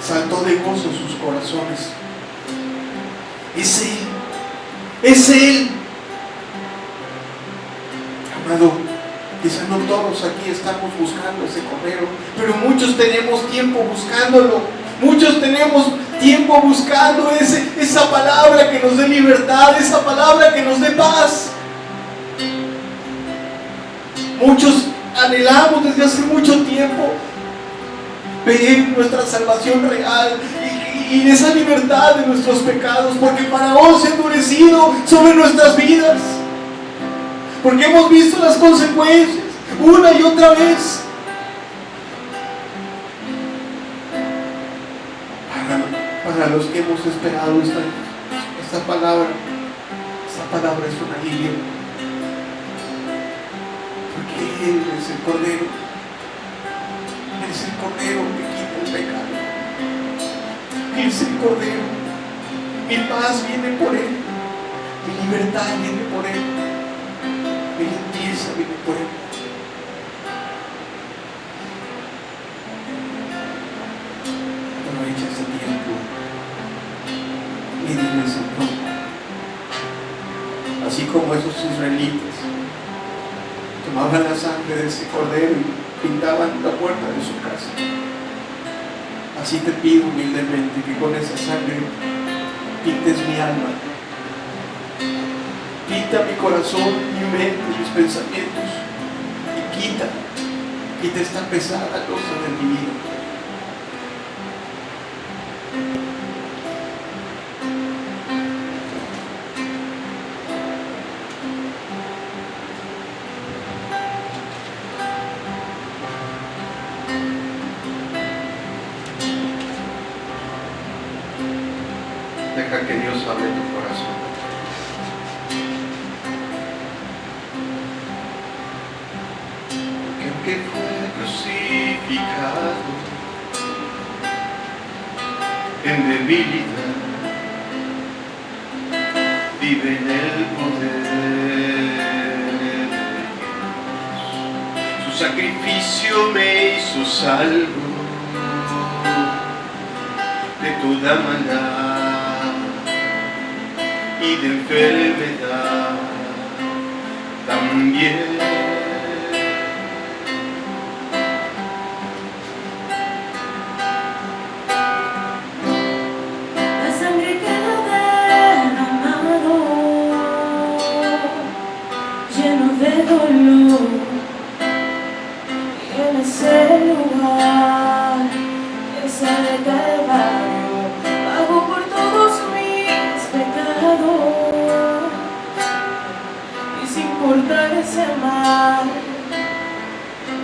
B: saltó de gozo sus corazones? Es Él, es Él. Amado, quizás no todos aquí estamos buscando ese Cordero, pero muchos tenemos tiempo buscándolo. Muchos tenemos tiempo buscando esa palabra que nos dé libertad, esa palabra que nos dé paz. Muchos anhelamos desde hace mucho tiempo ver nuestra salvación real y esa libertad de nuestros pecados, porque Faraón se ha endurecido sobre nuestras vidas, porque hemos visto las consecuencias una y otra vez. Para los que hemos esperado esta palabra es un alivio, porque Él es el Cordero, Él es el Cordero que quita el pecado, Él es el Cordero. Mi paz viene por Él, mi libertad viene por Él, mi limpieza viene por Él. Aprovecha ese tiempo y dile: Señor, así como esos israelitas tomaban la sangre de ese Cordero y pintaban la puerta de su casa, así te pido humildemente que con esa sangre pintes mi alma, pinta mi corazón, mi mente, mis pensamientos, y quita esta pesada losa de mi vida. Deja que Dios hable en tu corazón. Porque aunque fue crucificado en debilidad, vive en el poder de Dios. Su sacrificio me hizo salvo de toda maldad y de enfermedad también.
A: La sangre que ha derramado, lleno de dolor, y en ese lugar, esa de Calvario, pagó por todos mis pecados, y sin importar ese mal,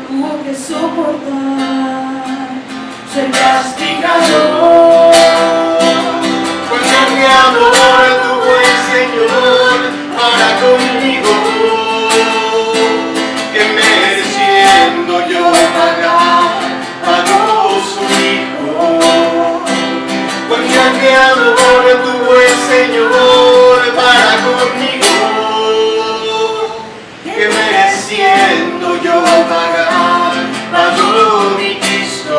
A: tuvo que soportar ser castigado.
B: Cuánto mi amor tuvo el Señor para conmigo, que mereciendo yo pagar, pagó su Hijo. Cuánto mi amor tuvo el Señor para conmigo, que mereciendo yo pagar, pagó mi Cristo.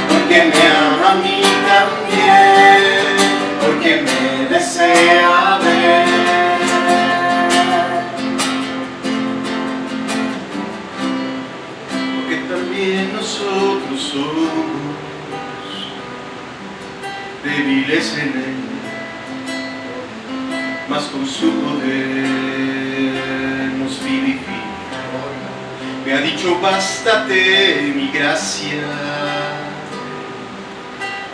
B: Porque me ama a mí también, porque me desea ver. Porque también nosotros somos débiles en Él, mas con su poder nos vivifica. Me ha dicho bástate mi gracia,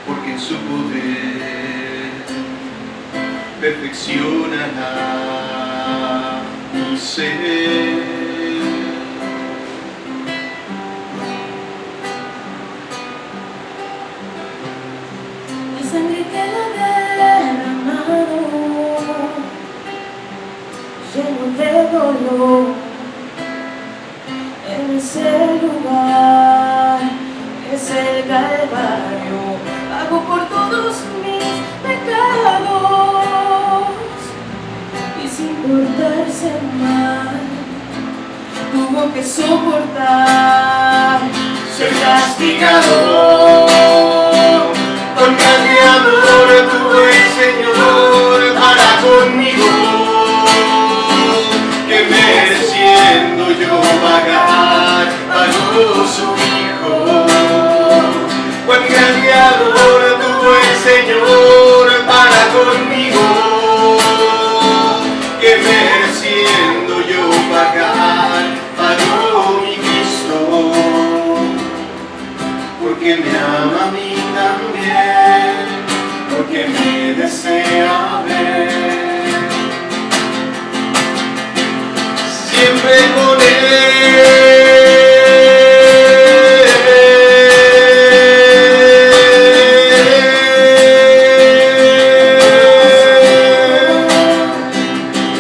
B: porque en su poder perfeccionará mi ser.
A: La sangre que ha derramado, lleno de dolor, en ese lugar, es el Calvario, pagó por todos mis pecados, y sin portarse mal, tuvo que soportar ser castigado.
B: Con grande amor tuvo el Señor para conmigo, que mereciendo yo pagar, pagó su Hijo. Con grande amor tuvo el Señor para conmigo, que mereciendo yo pagar, pagó mi Cristo. Porque me ama a mí también, porque me desea ver. Siempre con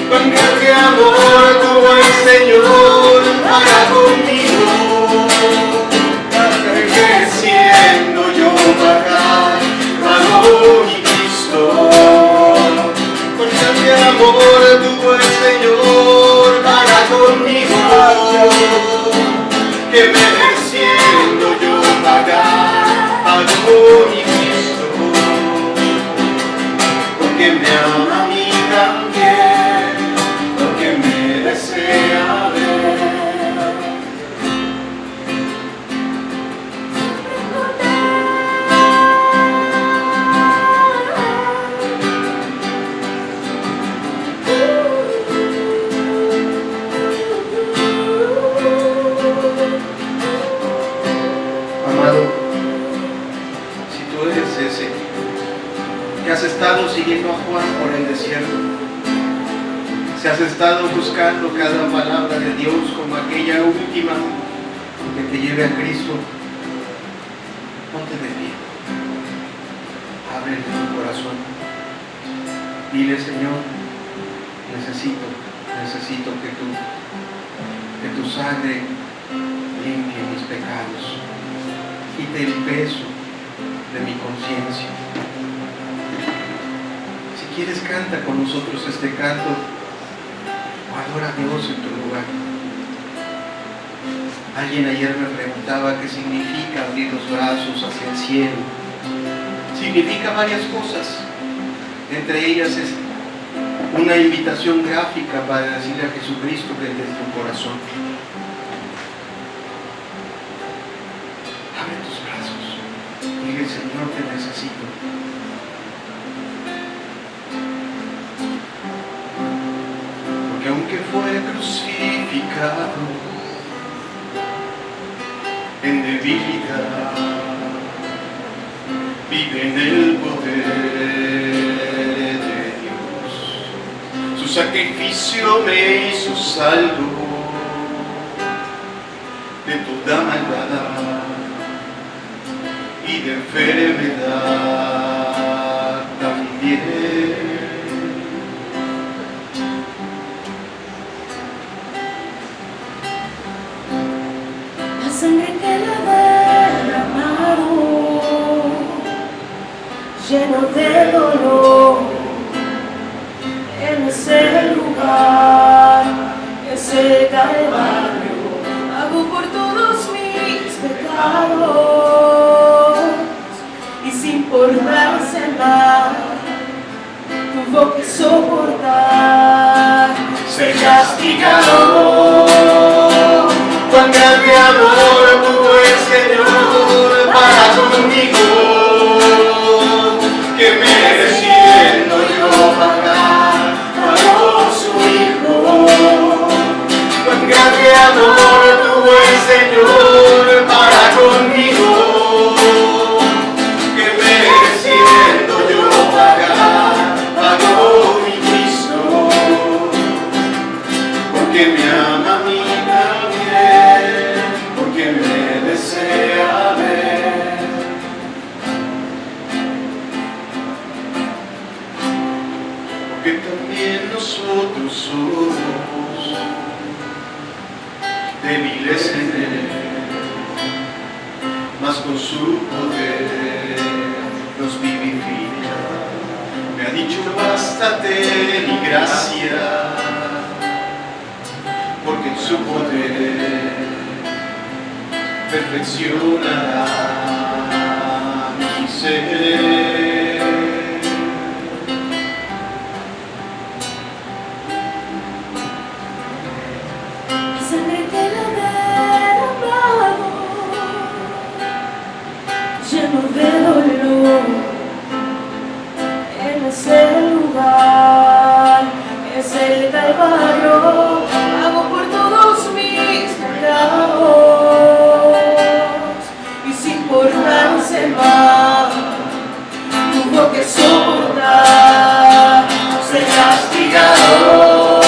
B: Con grande amor tuvo el Señor para conmigo, mereciendo yo pagar, pagó mi Cristo. Con grande amor tuvo el Señor para conmigo, que mereciendo yo pagar, pagó mi Cristo. Porque me ama a mí también, porque me desea ver. Amado, si tú eres ese que has estado siguiendo a Juan por el desierto, si has estado buscando cada palabra de Dios como aquella última que te lleve a Cristo, ponte de pie. Abre ábrele tu corazón. Dile, Señor, necesito que tu sangre limpie mis pecados, quite el peso de mi conciencia. Si quieres, canta con nosotros este canto o adora a Dios en tu lugar. Alguien ayer me preguntaba qué significa abrir los brazos hacia el cielo. Significa varias cosas. Entre ellas es una invitación gráfica para decirle a Jesucristo que es tu corazón. Abre tus brazos. Dile, Señor, te necesito. Porque aunque fue crucificado en debilidad, vive en el poder de Dios. Su sacrificio me hizo salvo de toda maldad y de enfermedad también.
A: La sangre que le ha derramado, lleno de dolor, en ese lugar, ese calvario, pagó por todos mis pecados, y sin importarse nada, tuvo que soportar ser castigado.
B: Cuán grande amor tuvo el Señor para conmigo, que mereciendo yo pagar, pagó su Hijo. Cuán grande amor tuvo el Señor para conmigo, que mereciendo yo pagar, pagó mi Cristo, porque me ama a mí también, porque me desea ver. Porque también nosotros somos débiles en Él, mas con su poder nos vivifica. Me ha dicho, bástate mi gracia, porque en su poder perfeccionará mi ser.
A: La sangre que le ha derramado, lleno de dolor, en ese lugar, es el calvario, pagó por todos mis pecados, y sin importarse más, tuvo que soportar ser castigado.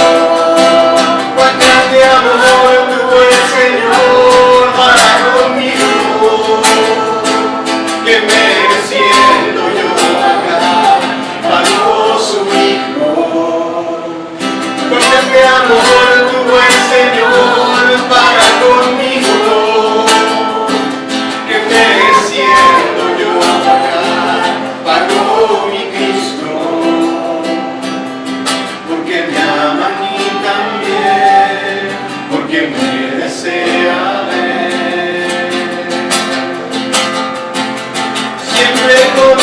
B: Cuán grande amor tuvo el Señor para conmigo, que mereciendo yo pagar, pagó su Hijo. Cuán grande amor tuvo el Señor para conmigo, que mereciendo yo pagar, pagó mi Cristo, porque me ama a mí también, porque me desea ver. Siempre con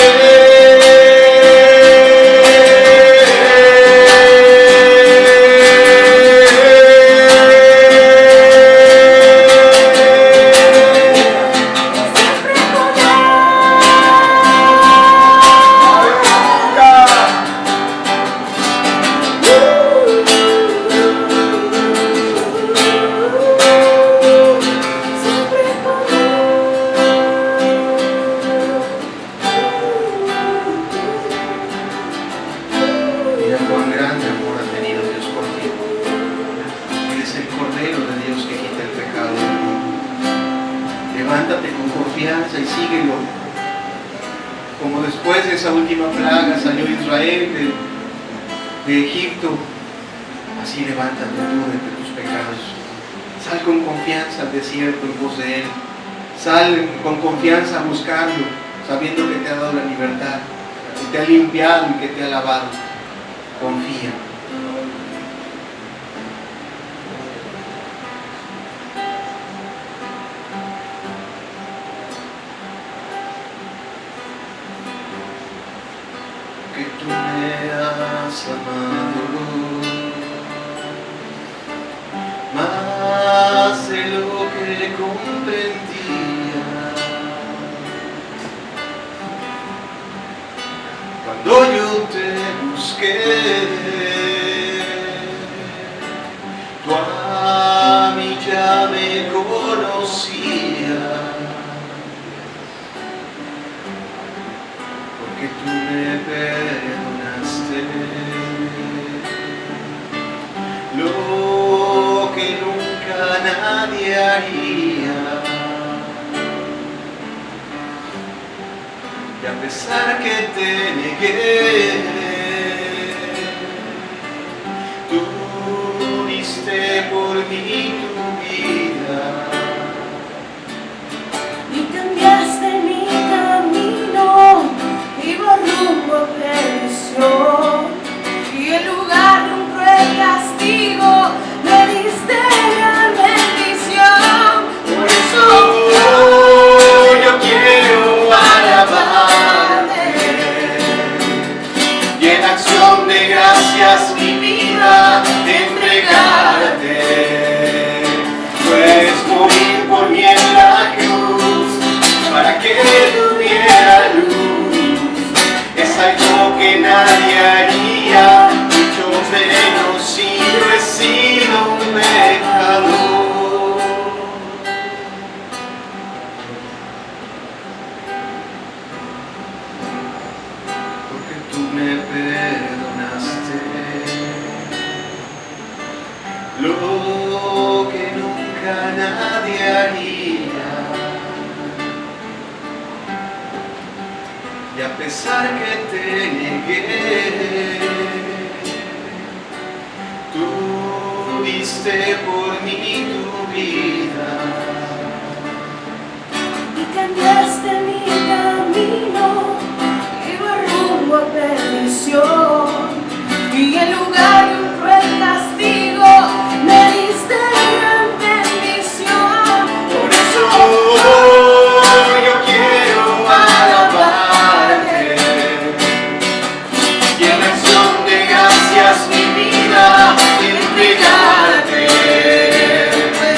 B: después de esa última plaga salió Israel de Egipto, así levántate tú de tus pecados. Sal con confianza al desierto en pos de Él. Sal con confianza a buscarlo, sabiendo que te ha dado la libertad, que te ha limpiado y que te ha lavado. Confía. Que tú me has amado más de lo que comprendía. Cuando yo te busqué, tú a mí ya me conocías, porque tú me perdonaste lo que nunca nadie haría. Y a pesar que te negué, tú diste por mí tu vida
A: y cambiaste mi camino, iba rumbo a perdición, y en lugar de un cruel castigo me diste la bendición. Por eso
B: yo quiero alabarte y en acción de gracias mi vida entregarte, pues morir por mí en la cruz para que tuviera luz es algo que nadie haría, mucho menos si yo he sido un pecador. Porque tú me perdonaste lo que nunca nadie haría. Y a pesar que te negué, tú diste por mí tu vida
A: y cambiaste mi camino, iba rumbo a perdición, y en lugar de un cruel castigo me diste gran bendición.
B: Por eso yo quiero alabarte y en acción de gracias mi vida entregarte,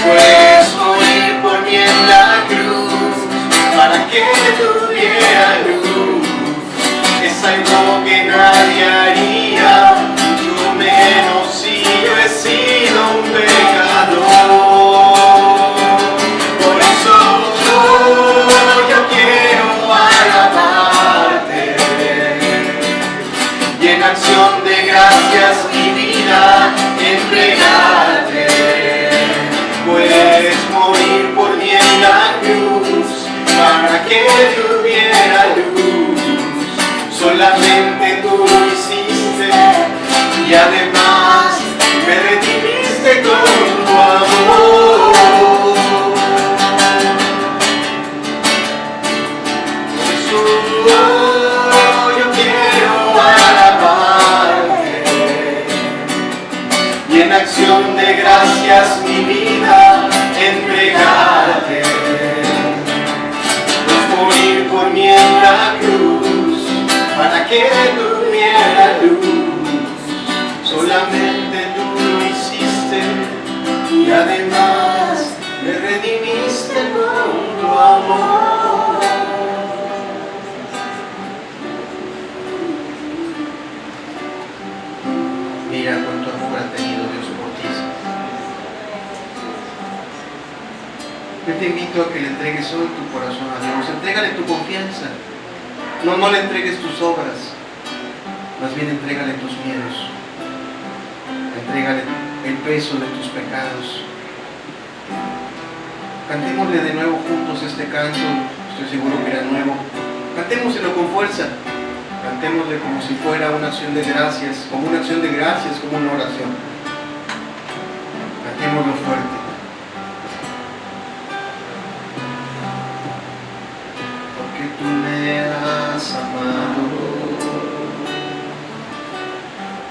B: pues morir por mí en la cruz para que tuviera luz es algo que nadie haría, mucho menos si yo he sido un pecador. Por eso yo quiero alabarte y en acción de gracias mi vida entregarte, pues morir por mí en la cruz para que tuviera luz solamente tú lo hiciste y además me redimiste con tu amor. Por eso yo quiero alabarte y en acción de gracias mi vida entregarte, pues morir por mí en la cruz para que tuviera luz solamente tú lo hiciste y además me redimiste con tu amor. Mira cuánto amor ha tenido Dios por ti. Yo te invito a que le entregues hoy tu corazón a Dios. Entrégale tu confianza. No le entregues tus obras, más bien entrégale tus miedos. Entrégale el peso de tus pecados. Cantémosle de nuevo juntos este canto. Estoy seguro que era nuevo. Cantémoselo con fuerza, cantémosle como si fuera una acción de gracias, como una acción de gracias, como una oración. Cantémoslo fuerte. Porque tú me has amado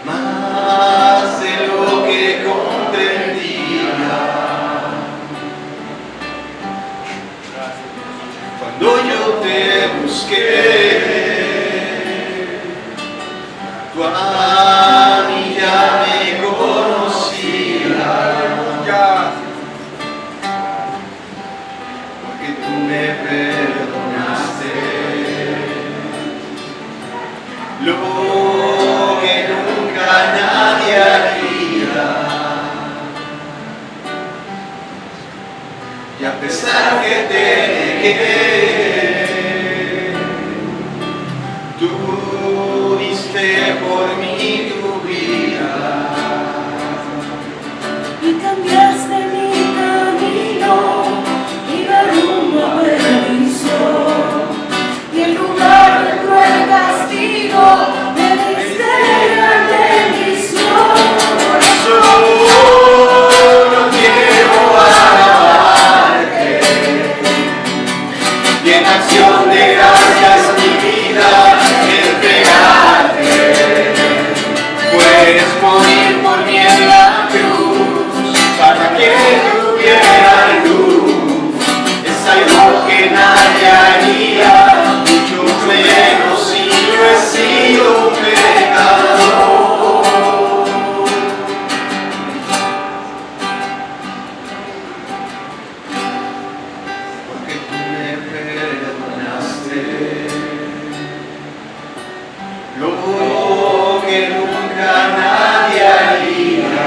B: más de lo que comprendía. Cuando yo te busqué, tú a mí ya me conocías, porque tú me perdonaste lo que nunca nadie haría. Y a pesar que te negué, tú diste por mí tu vida.
A: Y cambiaste mi camino, iba rumbo a perdición. Y en lugar de cruel castigo, me diste gran bendición.
B: Por eso yo quiero alabarte y en acción de gracias mi vida entregarte. Puedes morir por mí en la cruz para que tuviera luz. Es algo que nadie haría, mucho menos si yo he sido un pecador. Porque tú me perdonaste lo que nunca nadie haría.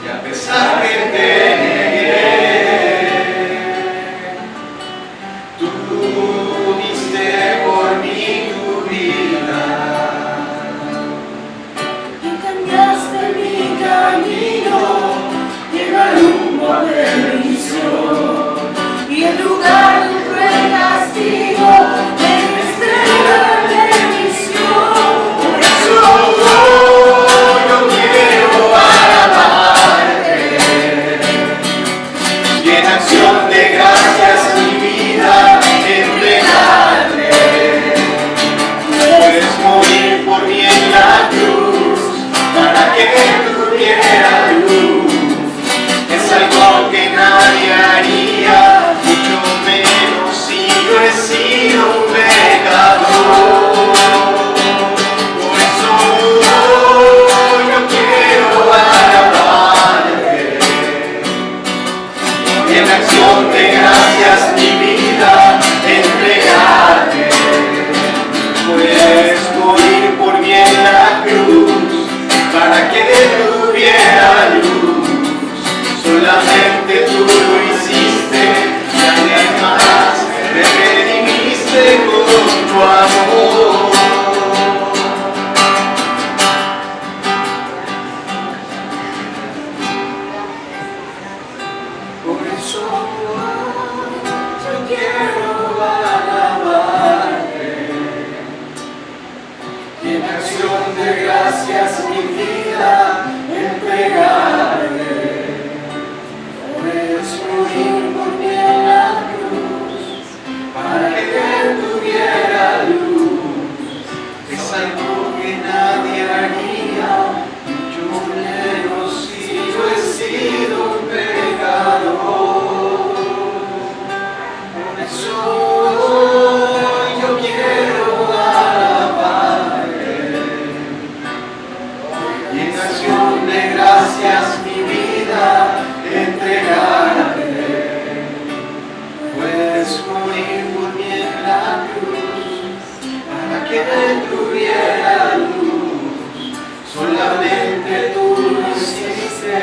B: Y a pesar que te negué, tú diste por mí tu vida.
A: Y cambiaste mi camino, iba rumbo a perdición. Y en lugar de un cruel castigo, me diste gran bendición.
B: Por eso yo quiero alabarte y en acción de gracias mi vida entregarte. Puedes morir por mí en la cruz para que tuviera luz. Es algo que nadie haría, mucho menos si yo he sido un pecador. Por eso yo quiero alabarte y en acción de gracias mi vida entregarte. Puedes morir por mí en la cruz para que tuviera luz. Solamente tú lo hiciste y además me redimiste con tu amor. Por eso yo quiero alabarte y en acción de gracias mi vida entregarte. Puedes morir por mí en la cruz para que tuviera luz. Es algo que nadie haría, mucho menos si yo he sido un pecador. Por eso yo quiero alabarte y en acción de gracias mi vida entregarte. Puedes morir por mí en la cruz para que tuviera luz. Solamente tú lo hiciste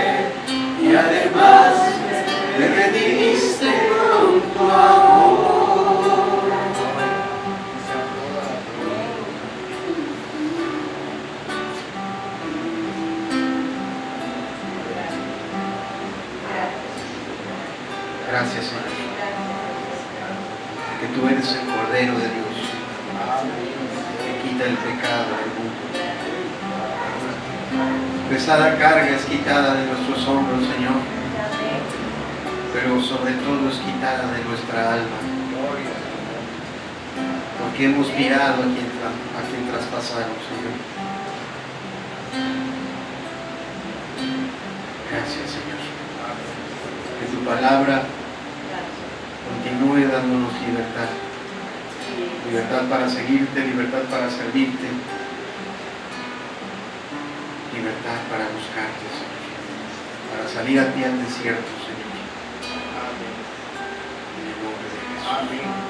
B: y además me redimiste con tu amor. Gracias, Señor. que tú eres el Cordero de Dios, que quita el pecado del mundo. Pesada carga es quitada de nuestros hombros, Señor, pero sobre todo es quitada de nuestra alma, porque hemos mirado a quien traspasaron, Señor. Gracias, Señor. Que tu palabra continúe dándonos libertad. Libertad para seguirte, libertad para servirte, libertad para buscarte, Señor. Para salir a ti al desierto, Señor. En el nombre de Jesús.
C: Amén.